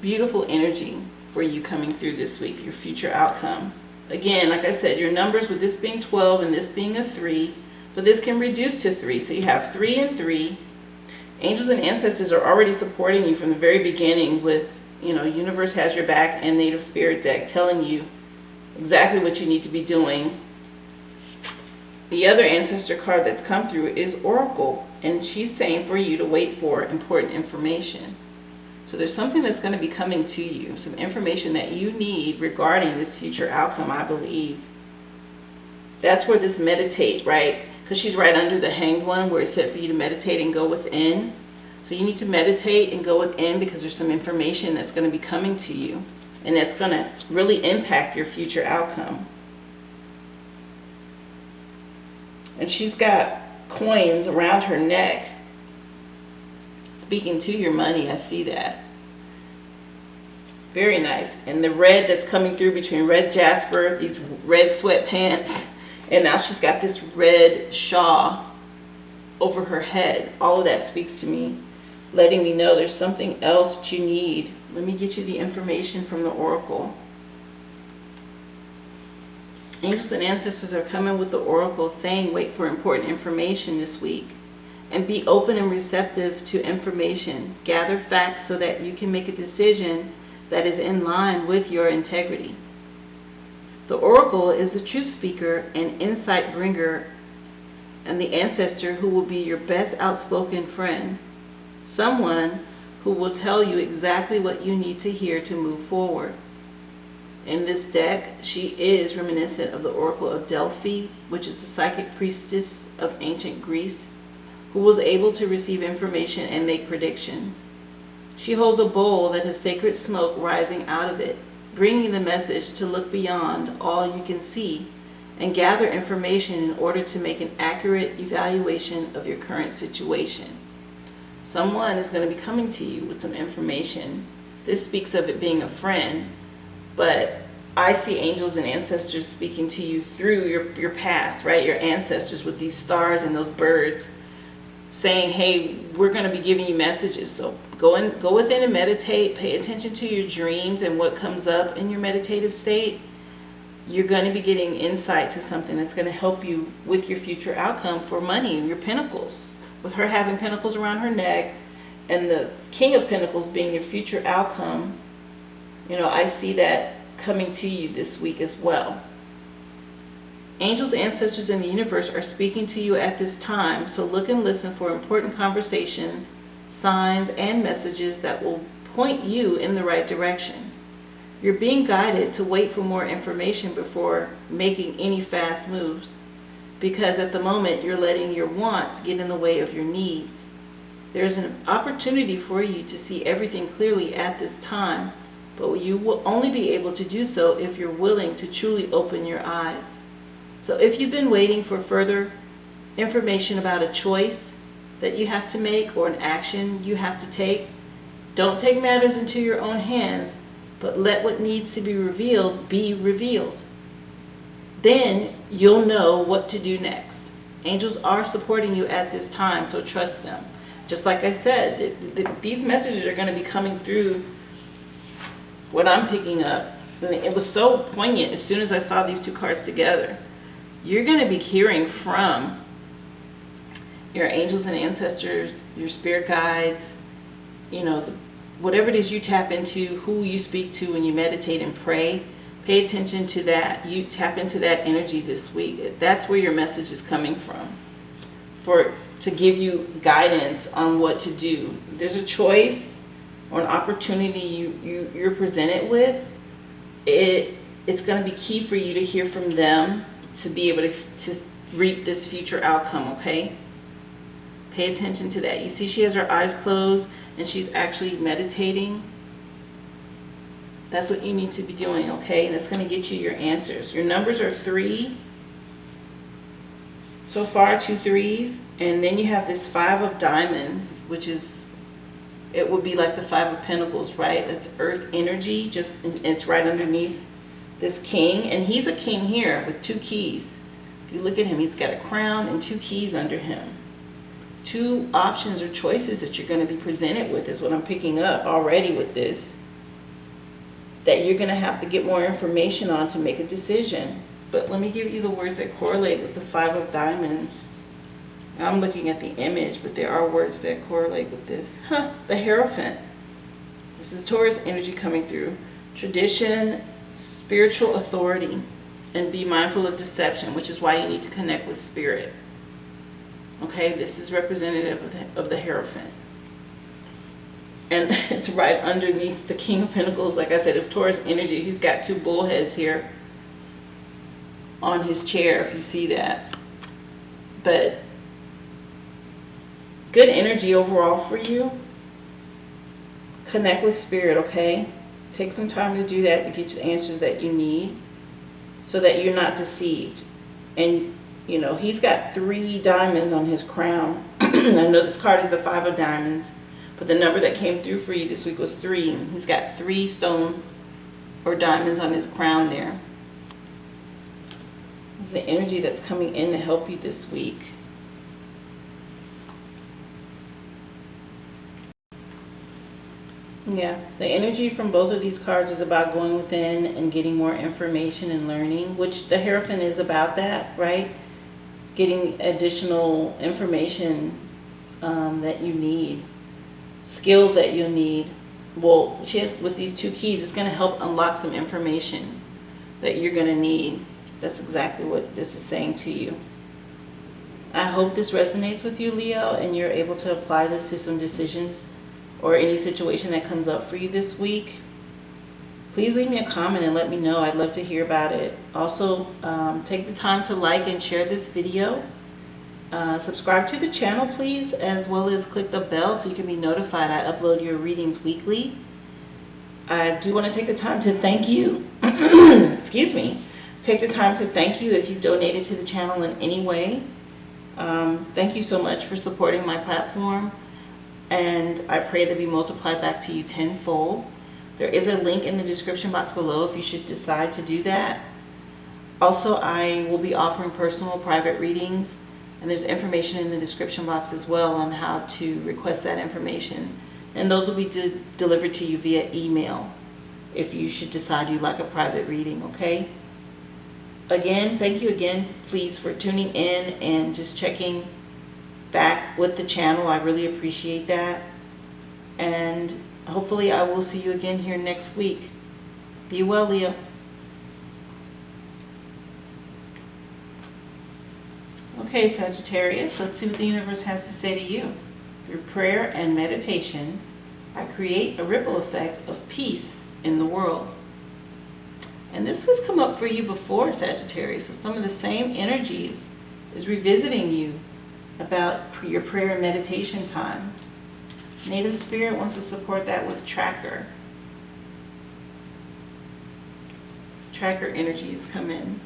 Beautiful energy for you coming through this week, your future outcome. Again, like I said, your numbers with this being 12 and this being a 3, but this can reduce to 3. So you have 3 and 3. Angels and ancestors are already supporting you from the very beginning with, you know, Universe Has Your Back and Native Spirit deck telling you exactly what you need to be doing. The other ancestor card that's come through is Oracle, and she's saying for you to wait for important information. So there's something that's going to be coming to you, some information that you need regarding this future outcome, I believe. That's where this meditate, right? Because she's right under the Hanged One, where it said for you to meditate and go within. So you need to meditate and go within, because there's some information that's going to be coming to you, and that's going to really impact your future outcome. And she's got coins around her neck. Speaking to your money, I see that. Very nice. And the red that's coming through between red jasper, these red sweatpants, and now she's got this red shawl over her head. All of that speaks to me, letting me know there's something else that you need. Let me get you the information from the Oracle. Angels and ancestors are coming with the Oracle saying wait for important information this week, and be open and receptive to information. Gather facts so that you can make a decision that is in line with your integrity. The Oracle is the truth speaker and insight bringer, and the ancestor who will be your best outspoken friend. Someone who will tell you exactly what you need to hear to move forward. In this deck, she is reminiscent of the Oracle of Delphi, which is the psychic priestess of ancient Greece, who was able to receive information and make predictions. She holds a bowl that has sacred smoke rising out of it, bringing the message to look beyond all you can see and gather information in order to make an accurate evaluation of your current situation. Someone is going to be coming to you with some information. This speaks of it being a friend, but I see angels and ancestors speaking to you through your past, right? Your ancestors with these stars and those birds saying, hey, we're going to be giving you messages. So go within and meditate. Pay attention to your dreams and what comes up in your meditative state. You're going to be getting insight to something that's going to help you with your future outcome for money, your pentacles. With her having pentacles around her neck and the King of Pentacles being your future outcome, you know, I see that coming to you this week as well. Angels, ancestors, and the universe are speaking to you at this time, so look and listen for important conversations, signs, and messages that will point you in the right direction. You're being guided to wait for more information before making any fast moves, because at the moment you're letting your wants get in the way of your needs. There's an opportunity for you to see everything clearly at this time, but you will only be able to do so if you're willing to truly open your eyes. So if you've been waiting for further information about a choice that you have to make or an action you have to take, don't take matters into your own hands, but let what needs to be revealed. Then you'll know what to do next. Angels are supporting you at this time, so trust them. Just like I said, these messages are going to be coming through what I'm picking up. And it was so poignant as soon as I saw these two cards together. You're going to be hearing from your angels and ancestors, your spirit guides, whatever it is you tap into, who you speak to when you meditate and pray. Pay attention to that. You tap into that energy this week. That's where your message is coming from, to give you guidance on what to do. There's a choice or an opportunity you're presented with. It's going to be key for you to hear from them to be able to reap this future outcome, okay? Pay attention to that. You see she has her eyes closed and she's actually meditating. That's what you need to be doing, okay? That's going to get you your answers. Your numbers are 3. So far, 2 3s. And then you have this 5 of diamonds, which is, it would be like the 5 of pentacles, right? That's earth energy, it's right underneath this king. And he's a king here with 2 keys. If you look at him, he's got a crown and 2 keys under him. 2 options or choices that you're going to be presented with is what I'm picking up already with this. That you're going to have to get more information on to make a decision. But let me give you the words that correlate with the 5 of diamonds. I'm looking at the image, but there are words that correlate with this. The Hierophant. This is Taurus energy coming through. Tradition, spiritual authority, and be mindful of deception, which is why you need to connect with spirit. Okay, this is representative of the Hierophant. And it's right underneath the King of Pentacles. Like I said, it's Taurus energy. He's got 2 bull heads here on his chair, if you see that. But good energy overall for you. Connect with spirit, okay? Take some time to do that to get you the answers that you need so that you're not deceived. And, he's got 3 diamonds on his crown. I know this card is the 5 of diamonds. But the number that came through for you this week was 3. He's got 3 stones or diamonds on his crown there. This is the energy that's coming in to help you this week. Yeah, the energy from both of these cards is about going within and getting more information and learning, which the Hierophant is about that, right? Getting additional information that you need. Skills that you need. Well, with these 2 keys, it's going to help unlock some information that you're going to need. That's exactly what this is saying to you. I hope this resonates with you, Leo, and you're able to apply this to some decisions or any situation that comes up for you this week. Please leave me a comment and let me know. I'd love to hear about it. Also, take the time to like and share this video. Subscribe to the channel, please, as well as click the bell so you can be notified. I upload your readings weekly. I do want to take the time to thank you. Excuse me. Take the time to thank you if you've donated to the channel in any way. Thank you so much for supporting my platform, and I pray that we multiply back to you tenfold. There is a link in the description box below if you should decide to do that. Also, I will be offering personal private readings. And there's information in the description box as well on how to request that information. And those will be delivered to you via email if you should decide you'd like a private reading, okay? Again, thank you again, please, for tuning in and just checking back with the channel. I really appreciate that. And hopefully I will see you again here next week. Be well, Leo. Okay, Sagittarius, let's see what the universe has to say to you. Through prayer and meditation, I create a ripple effect of peace in the world. And this has come up for you before, Sagittarius, so some of the same energies is revisiting you about your prayer and meditation time. Native Spirit wants to support that with Tracker. Tracker energies come in.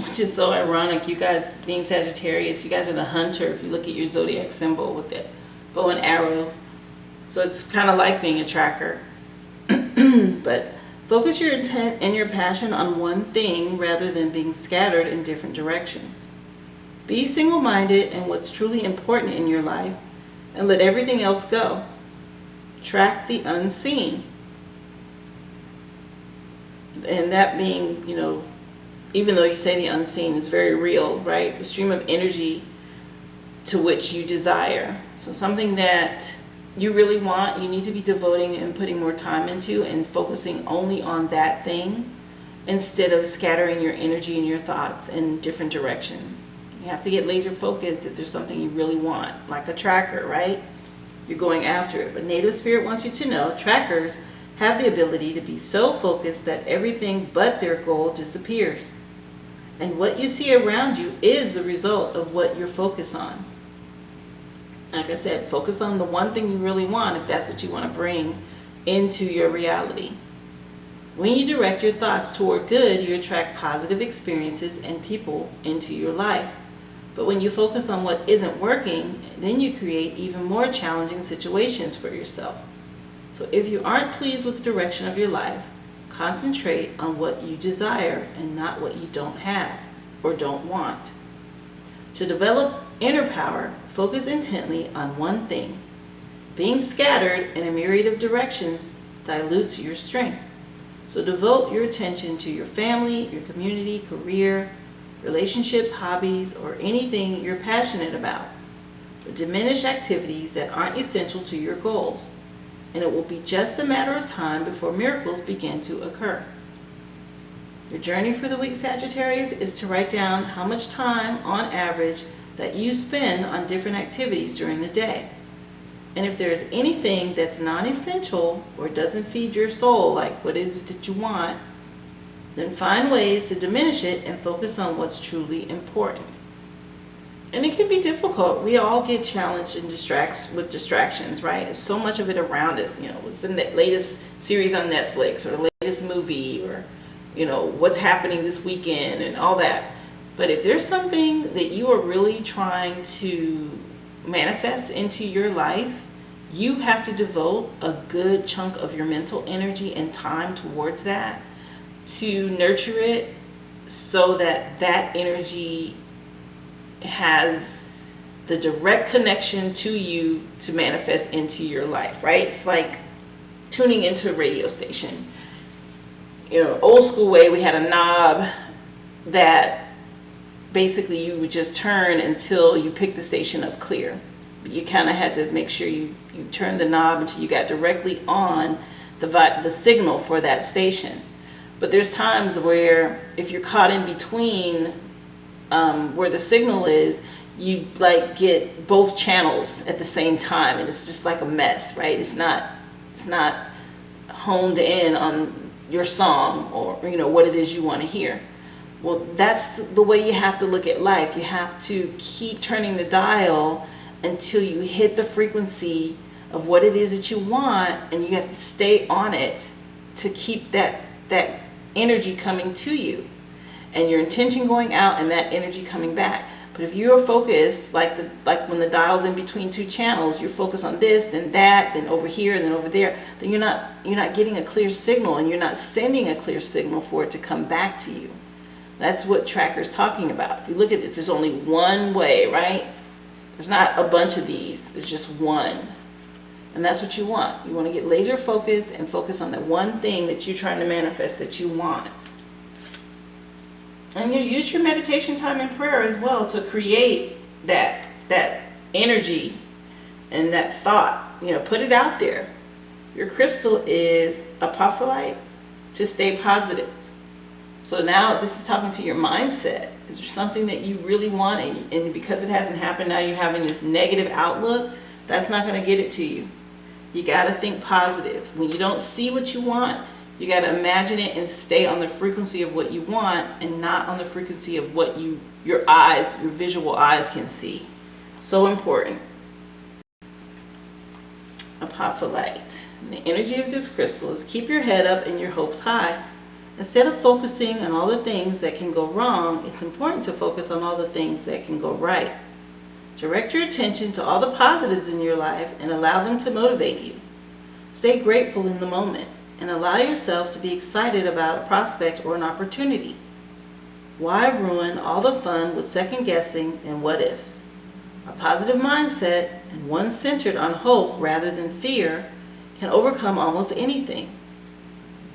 Which is so ironic. You guys, being Sagittarius, you guys are the hunter if you look at your zodiac symbol with it bow and arrow. So it's kind of like being a tracker. But focus your intent and your passion on one thing rather than being scattered in different directions. Be single-minded in what's truly important in your life and let everything else go. Track the unseen. And that being, you know, even though you say the unseen is very real, right? The stream of energy to which you desire. So something that you really want, you need to be devoting and putting more time into and focusing only on that thing instead of scattering your energy and your thoughts in different directions. You have to get laser focused if there's something you really want, like a tracker, right? You're going after it. But Native Spirit wants you to know trackers have the ability to be so focused that everything but their goal disappears. And what you see around you is the result of what you're focused on. Like I said, focus on the one thing you really want if that's what you want to bring into your reality. When you direct your thoughts toward good, you attract positive experiences and people into your life. But when you focus on what isn't working, then you create even more challenging situations for yourself. So if you aren't pleased with the direction of your life, concentrate on what you desire and not what you don't have or don't want. To develop inner power, focus intently on one thing. Being scattered in a myriad of directions dilutes your strength. So devote your attention to your family, your community, career, relationships, hobbies, or anything you're passionate about. But diminish activities that aren't essential to your goals, and it will be just a matter of time before miracles begin to occur. Your journey for the week, Sagittarius, is to write down how much time, on average, that you spend on different activities during the day. And if there is anything that's non-essential or doesn't feed your soul, like what is it that you want, then find ways to diminish it and focus on what's truly important. And it can be difficult. We all get challenged and with distractions, right? There's so much of it around us. You know, what's in the latest series on Netflix or the latest movie, or, you know, what's happening this weekend and all that. But if there's something that you are really trying to manifest into your life, you have to devote a good chunk of your mental energy and time towards that to nurture it so that that energy has the direct connection to you to manifest into your life, right? It's like tuning into a radio station. You know, old school way, we had a knob that basically you would just turn until you pick the station up clear. But you kind of had to make sure you turned the knob until you got directly on the signal for that station. But there's times where if you're caught in between where the signal is, you like get both channels at the same time, and it's just like a mess, right? It's not honed in on your song or, you know, what it is you want to hear. Well, that's the way you have to look at life. You have to keep turning the dial until you hit the frequency of what it is that you want, and you have to stay on it to keep that energy coming to you, and your intention going out and that energy coming back. But if you're focused, like when the dial's in between two channels, you're focused on this, then that, then over here, and then over there, then you're not getting a clear signal, and you're not sending a clear signal for it to come back to you. That's what Tracker's talking about. If you look at this, there's only one way, right? There's not a bunch of these. There's just one. And that's what you want. You want to get laser focused and focus on that one thing that you're trying to manifest that you want. And you use your meditation time and prayer as well to create that energy and that thought. You know, put it out there. Your crystal is apophyllite, to stay positive. So now this is talking to your mindset. Is there something that you really want, and because it hasn't happened, now you're having this negative outlook? That's not going to get it to you. You got to think positive. When you don't see what you want, you got to imagine it and stay on the frequency of what you want, and not on the frequency of what your visual eyes can see. So important. Apophyllite. The energy of this crystal is keep your head up and your hopes high. Instead of focusing on all the things that can go wrong, it's important to focus on all the things that can go right. Direct your attention to all the positives in your life and allow them to motivate you. Stay grateful in the moment and allow yourself to be excited about a prospect or an opportunity. Why ruin all the fun with second guessing and what ifs? A positive mindset and one centered on hope rather than fear can overcome almost anything.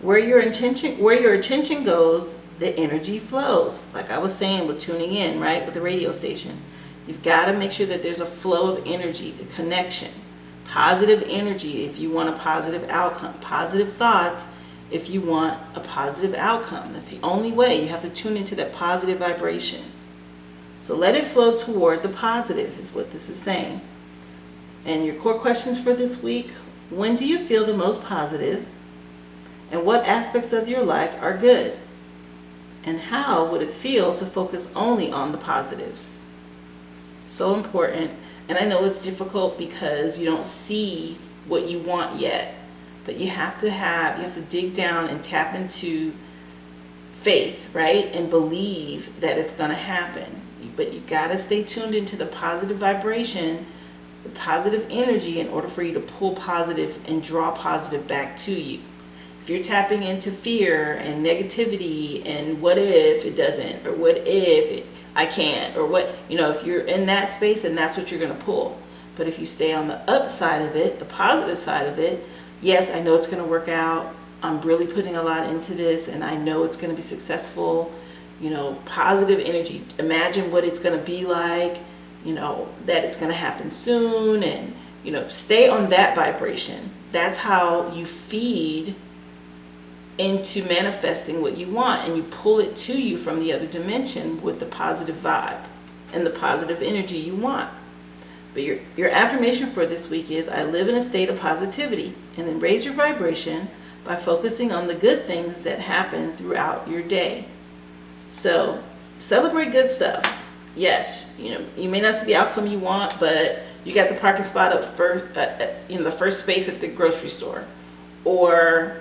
Where your attention goes, the energy flows. Like I was saying with tuning in, right, with the radio station. You've got to make sure that there's a flow of energy, the connection. Positive energy if you want a positive outcome. Positive thoughts if you want a positive outcome. That's the only way. You have to tune into that positive vibration. So let it flow toward the positive is what this is saying. And your core questions for this week: when do you feel the most positive? And what aspects of your life are good? And how would it feel to focus only on the positives? So important. And I know it's difficult because you don't see what you want yet. But you have to dig down and tap into faith, right? And believe that it's going to happen. But you got to stay tuned into the positive vibration, the positive energy in order for you to pull positive and draw positive back to you. If you're tapping into fear and negativity and what if it doesn't, or what if I can't, or what, if you're in that space, then that's what you're going to pull. But if you stay on the upside of it, the positive side of it, yes, I know it's going to work out. I'm really putting a lot into this and I know it's going to be successful. Positive energy. Imagine what it's going to be like, that it's going to happen soon, and, stay on that vibration. That's how you feed into manifesting what you want, and you pull it to you from the other dimension with the positive vibe and the positive energy you want. But your affirmation for this week is, I live in a state of positivity. And then raise your vibration by focusing on the good things that happen throughout your day. So celebrate good stuff. Yes, you may not see the outcome you want, but you got the parking spot up first, the first space at the grocery store. Or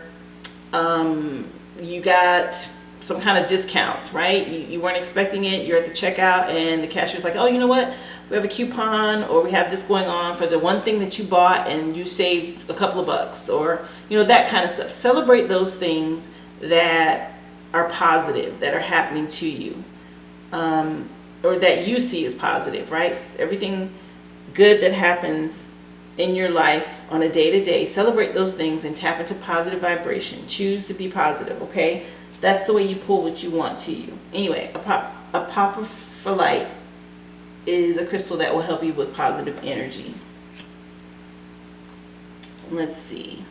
you got some kind of discount, right? You weren't expecting it. You're at the checkout and the cashier's like, oh, you know what? We have a coupon, or we have this going on for the one thing that you bought and you saved a couple of bucks, or, that kind of stuff. Celebrate those things that are positive, that are happening to you, or that you see as positive, right? Everything good that happens in your life on a day-to-day, celebrate those things and tap into positive vibration. Choose to be positive, okay? That's the way you pull what you want to you. Anyway, a popper for light is a crystal that will help you with positive energy. Let's see.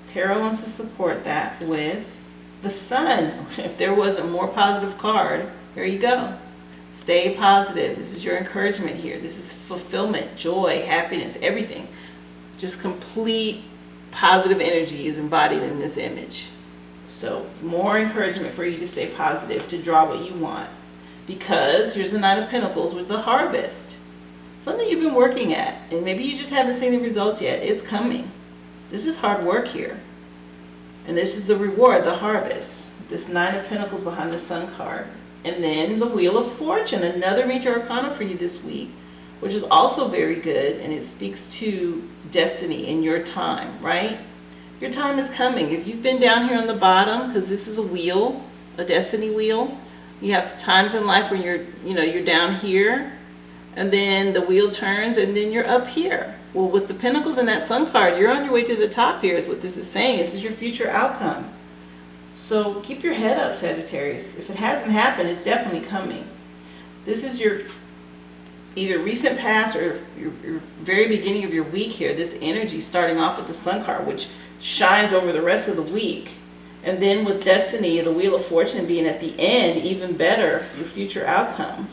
Tarot wants to support that with the Sun. If there was a more positive card, here you go. Stay positive. This is your encouragement here. This is fulfillment, joy, happiness, everything. Just complete positive energy is embodied in this image. So more encouragement for you to stay positive, to draw what you want. Because here's the Nine of Pentacles with the harvest. Something you've been working at, and maybe you just haven't seen the results yet. It's coming. This is hard work here. And this is the reward, the harvest. This Nine of Pentacles behind the Sun card. And then the Wheel of Fortune, another major arcana for you this week, which is also very good, and it speaks to destiny in your time, right? Your time is coming. If you've been down here on the bottom, because this is a wheel, a destiny wheel, you have times in life when you're down here, and then the wheel turns, and then you're up here. Well, with the Pentacles and that Sun card, you're on your way to the top here is what this is saying. This is your future outcome. So keep your head up, Sagittarius. If it hasn't happened, it's definitely coming. This is your either recent past or your very beginning of your week here. This energy starting off with the Sun card, which shines over the rest of the week. And then with Destiny, the Wheel of Fortune being at the end, even better, your future outcome.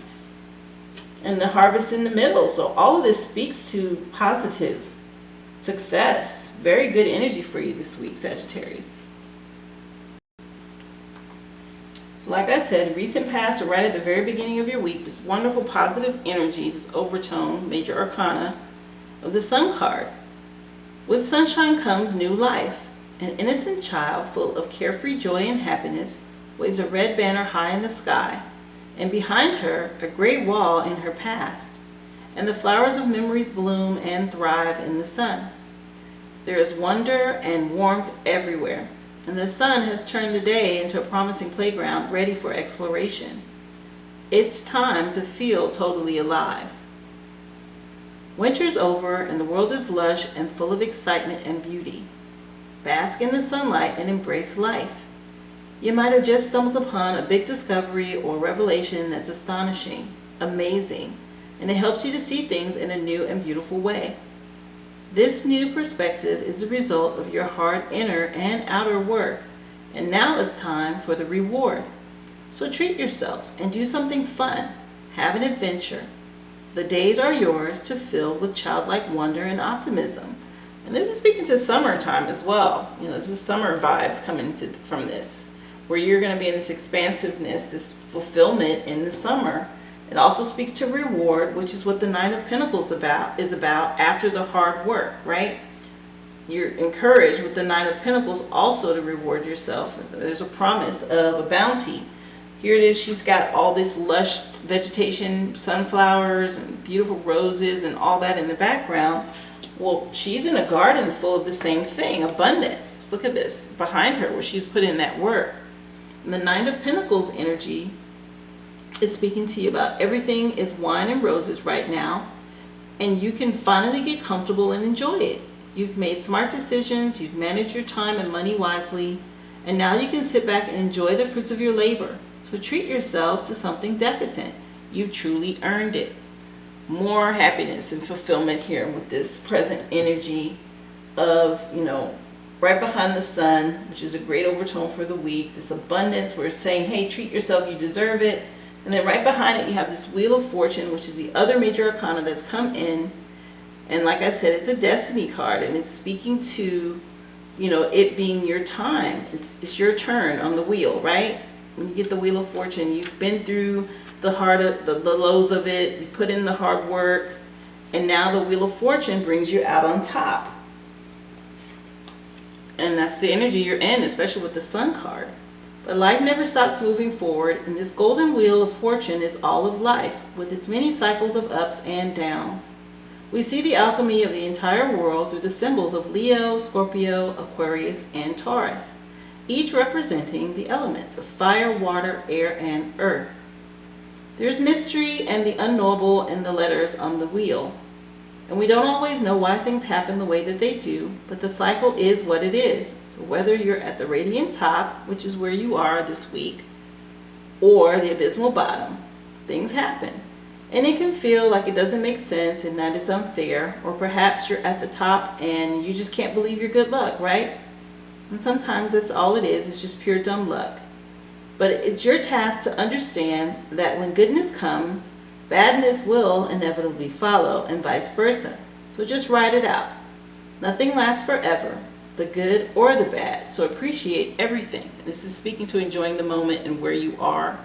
And the harvest in the middle. So all of this speaks to positive success. Very good energy for you this week, Sagittarius. So like I said, recent past or right at the very beginning of your week, this wonderful positive energy, this overtone, major arcana of the Sun card. With sunshine comes new life. An innocent child full of carefree joy and happiness waves a red banner high in the sky, and behind her a great wall in her past, and the flowers of memories bloom and thrive in the sun. There is wonder and warmth everywhere, and the sun has turned the day into a promising playground ready for exploration. It's time to feel totally alive. Winter's over and the world is lush and full of excitement and beauty. Bask in the sunlight and embrace life. You might have just stumbled upon a big discovery or revelation that's astonishing, amazing, and it helps you to see things in a new and beautiful way. This new perspective is the result of your hard inner and outer work, and now it's time for the reward. So treat yourself and do something fun. Have an adventure. The days are yours to fill with childlike wonder and optimism. And this is speaking to summertime as well. This is summer vibes coming from this, where you're going to be in this expansiveness, this fulfillment in the summer. It also speaks to reward, which is what the Nine of Pentacles is about after the hard work, right? You're encouraged with the Nine of Pentacles also to reward yourself. There's a promise of a bounty. Here it is, she's got all this lush vegetation, sunflowers and beautiful roses and all that in the background. Well, she's in a garden full of the same thing, abundance. Look at this behind her where she's put in that work. And the Nine of Pentacles energy is speaking to you about everything is wine and roses right now, and you can finally get comfortable and enjoy it. You've made smart decisions, you've managed your time and money wisely, and now you can sit back and enjoy the fruits of your labor. So treat yourself to something decadent. You truly earned it. More happiness and fulfillment here with this present energy of, right behind the sun, which is a great overtone for the week. This abundance, we're saying, hey, treat yourself, you deserve it. And then right behind it, you have this Wheel of Fortune, which is the other major arcana that's come in. And like I said, it's a destiny card, and it's speaking to, it being your time. It's your turn on the wheel, right? When you get the Wheel of Fortune, you've been through the lows of it, you put in the hard work, and now the Wheel of Fortune brings you out on top. And that's the energy you're in, especially with the Sun card. But life never stops moving forward, and this golden Wheel of Fortune is all of life, with its many cycles of ups and downs. We see the alchemy of the entire world through the symbols of Leo, Scorpio, Aquarius, and Taurus, each representing the elements of fire, water, air, and earth. There's mystery and the unknowable in the letters on the wheel. And we don't always know why things happen the way that they do, but the cycle is what it is. So whether you're at the radiant top, which is where you are this week, or the abysmal bottom, things happen. And it can feel like it doesn't make sense and that it's unfair, or perhaps you're at the top and you just can't believe your good luck, right? And sometimes that's all it is, it's just pure dumb luck. But it's your task to understand that when goodness comes, badness will inevitably follow, and vice versa. So just ride it out. Nothing lasts forever, the good or the bad. So appreciate everything. This is speaking to enjoying the moment and where you are.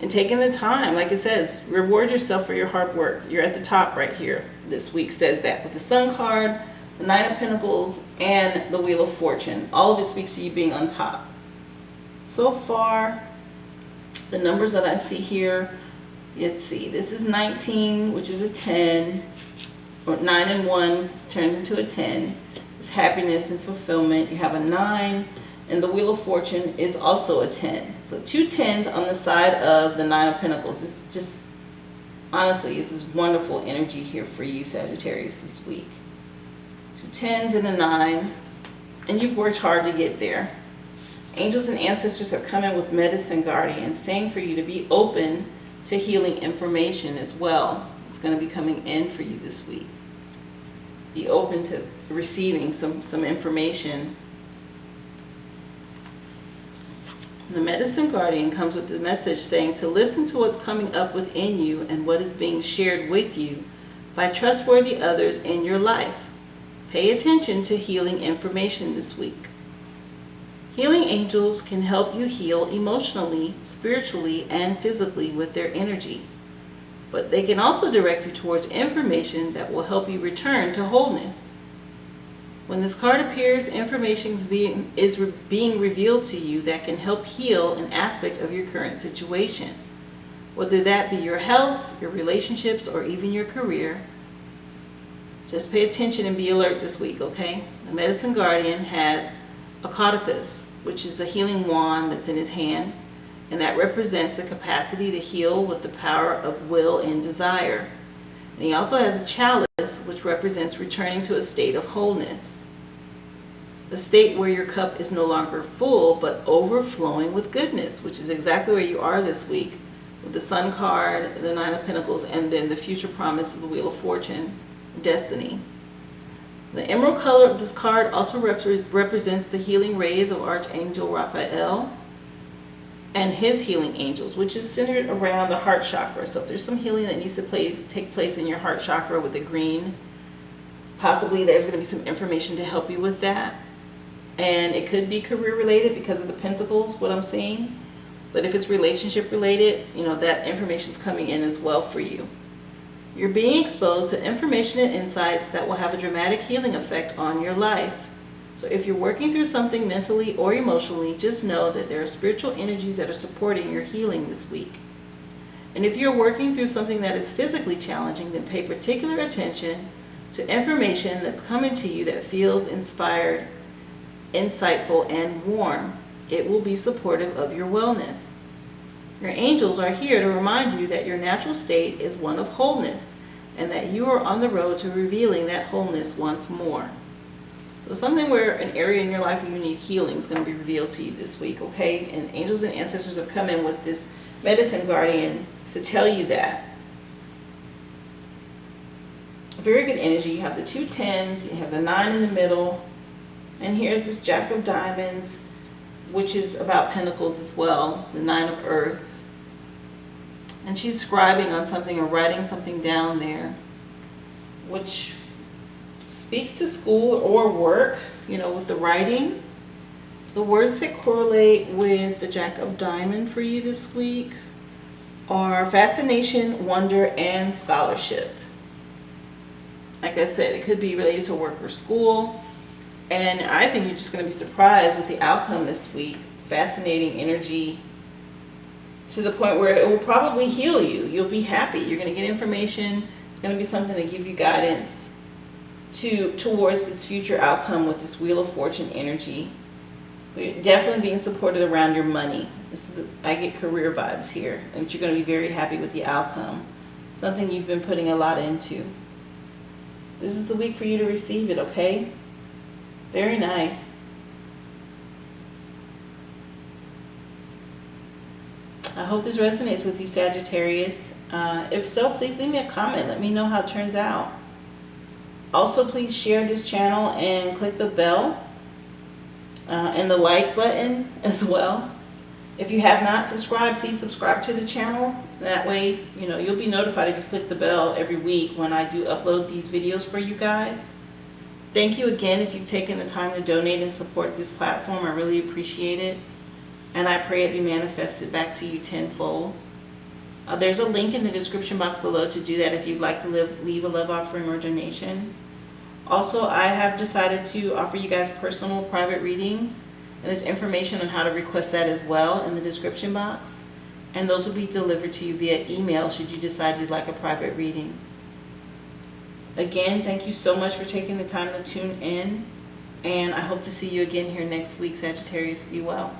And taking the time, like it says, reward yourself for your hard work. You're at the top right here. This week says that with the Sun card, the Nine of Pentacles, and the Wheel of Fortune. All of it speaks to you being on top. So far, the numbers that I see here, let's see, this is 19, which is a 10, or 9 and 1 turns into a 10. It's happiness and fulfillment. You have a 9, and the Wheel of Fortune is also a 10. So 2 10s on the side of the Nine of Pentacles. It's just, honestly, this is wonderful energy here for you, Sagittarius, this week. 2 10s and a 9, and you've worked hard to get there. Angels and ancestors have come in with medicine guardians, saying for you to be open to healing information as well. It's going to be coming in for you this week. Be open to receiving some information. The medicine guardian comes with the message saying to listen to what's coming up within you and what is being shared with you by trustworthy others in your life. Pay attention to healing information this week. Healing angels can help you heal emotionally, spiritually, and physically with their energy. But they can also direct you towards information that will help you return to wholeness. When this card appears, information is being revealed to you that can help heal an aspect of your current situation. Whether that be your health, your relationships, or even your career. Just pay attention and be alert this week, okay? The Medicine Guardian has a cauticus, which is a healing wand that's in his hand, and that represents the capacity to heal with the power of will and desire. And he also has a chalice, which represents returning to a state of wholeness. A state where your cup is no longer full, but overflowing with goodness, which is exactly where you are this week, with the Sun card, the Nine of Pentacles, and then the future promise of the Wheel of Fortune, destiny. The emerald color of this card also represents the healing rays of Archangel Raphael and his healing angels, which is centered around the heart chakra. So if there's some healing that needs to take place in your heart chakra with the green, possibly there's going to be some information to help you with that. And it could be career related because of the pentacles, what I'm seeing. But if it's relationship related, that information's coming in as well for you. You're being exposed to information and insights that will have a dramatic healing effect on your life. So if you're working through something mentally or emotionally, just know that there are spiritual energies that are supporting your healing this week. And if you're working through something that is physically challenging, then pay particular attention to information that's coming to you that feels inspired, insightful, and warm. It will be supportive of your wellness. Your angels are here to remind you that your natural state is one of wholeness and that you are on the road to revealing that wholeness once more. So something where an area in your life where you need healing is going to be revealed to you this week, okay? And angels and ancestors have come in with this Medicine Guardian to tell you that. Very good energy. You have the 2 tens, you have the 9 in the middle, and here's this Jack of Diamonds, which is about pentacles as well, the 9 of earth. And she's scribing on something or writing something down there, which speaks to school or work, with the writing. The words that correlate with the Jack of Diamond for you this week are fascination, wonder, and scholarship. Like I said, it could be related to work or school. And I think you're just going to be surprised with the outcome this week. Fascinating energy to the point where it will probably heal you. You'll be happy. You're going to get information. It's going to be something to give you guidance towards this future outcome with this Wheel of Fortune energy. You're definitely being supported around your money. I get career vibes here, and that you're going to be very happy with the outcome. Something you've been putting a lot into. This is the week for you to receive it, okay? Very nice. I hope this resonates with you, Sagittarius. If so, please leave me a comment. Let me know how it turns out. Also, please share this channel and click the bell and the like button as well. If you have not subscribed, please subscribe to the channel. That way, you'll be notified if you click the bell every week when I do upload these videos for you guys. Thank you again if you've taken the time to donate and support this platform. I really appreciate it. And I pray it be manifested back to you tenfold. There's a link in the description box below to do that if you'd like to leave a love offering or donation. Also, I have decided to offer you guys personal private readings. And there's information on how to request that as well in the description box. And those will be delivered to you via email should you decide you'd like a private reading. Again, thank you so much for taking the time to tune in. And I hope to see you again here next week, Sagittarius. Be well.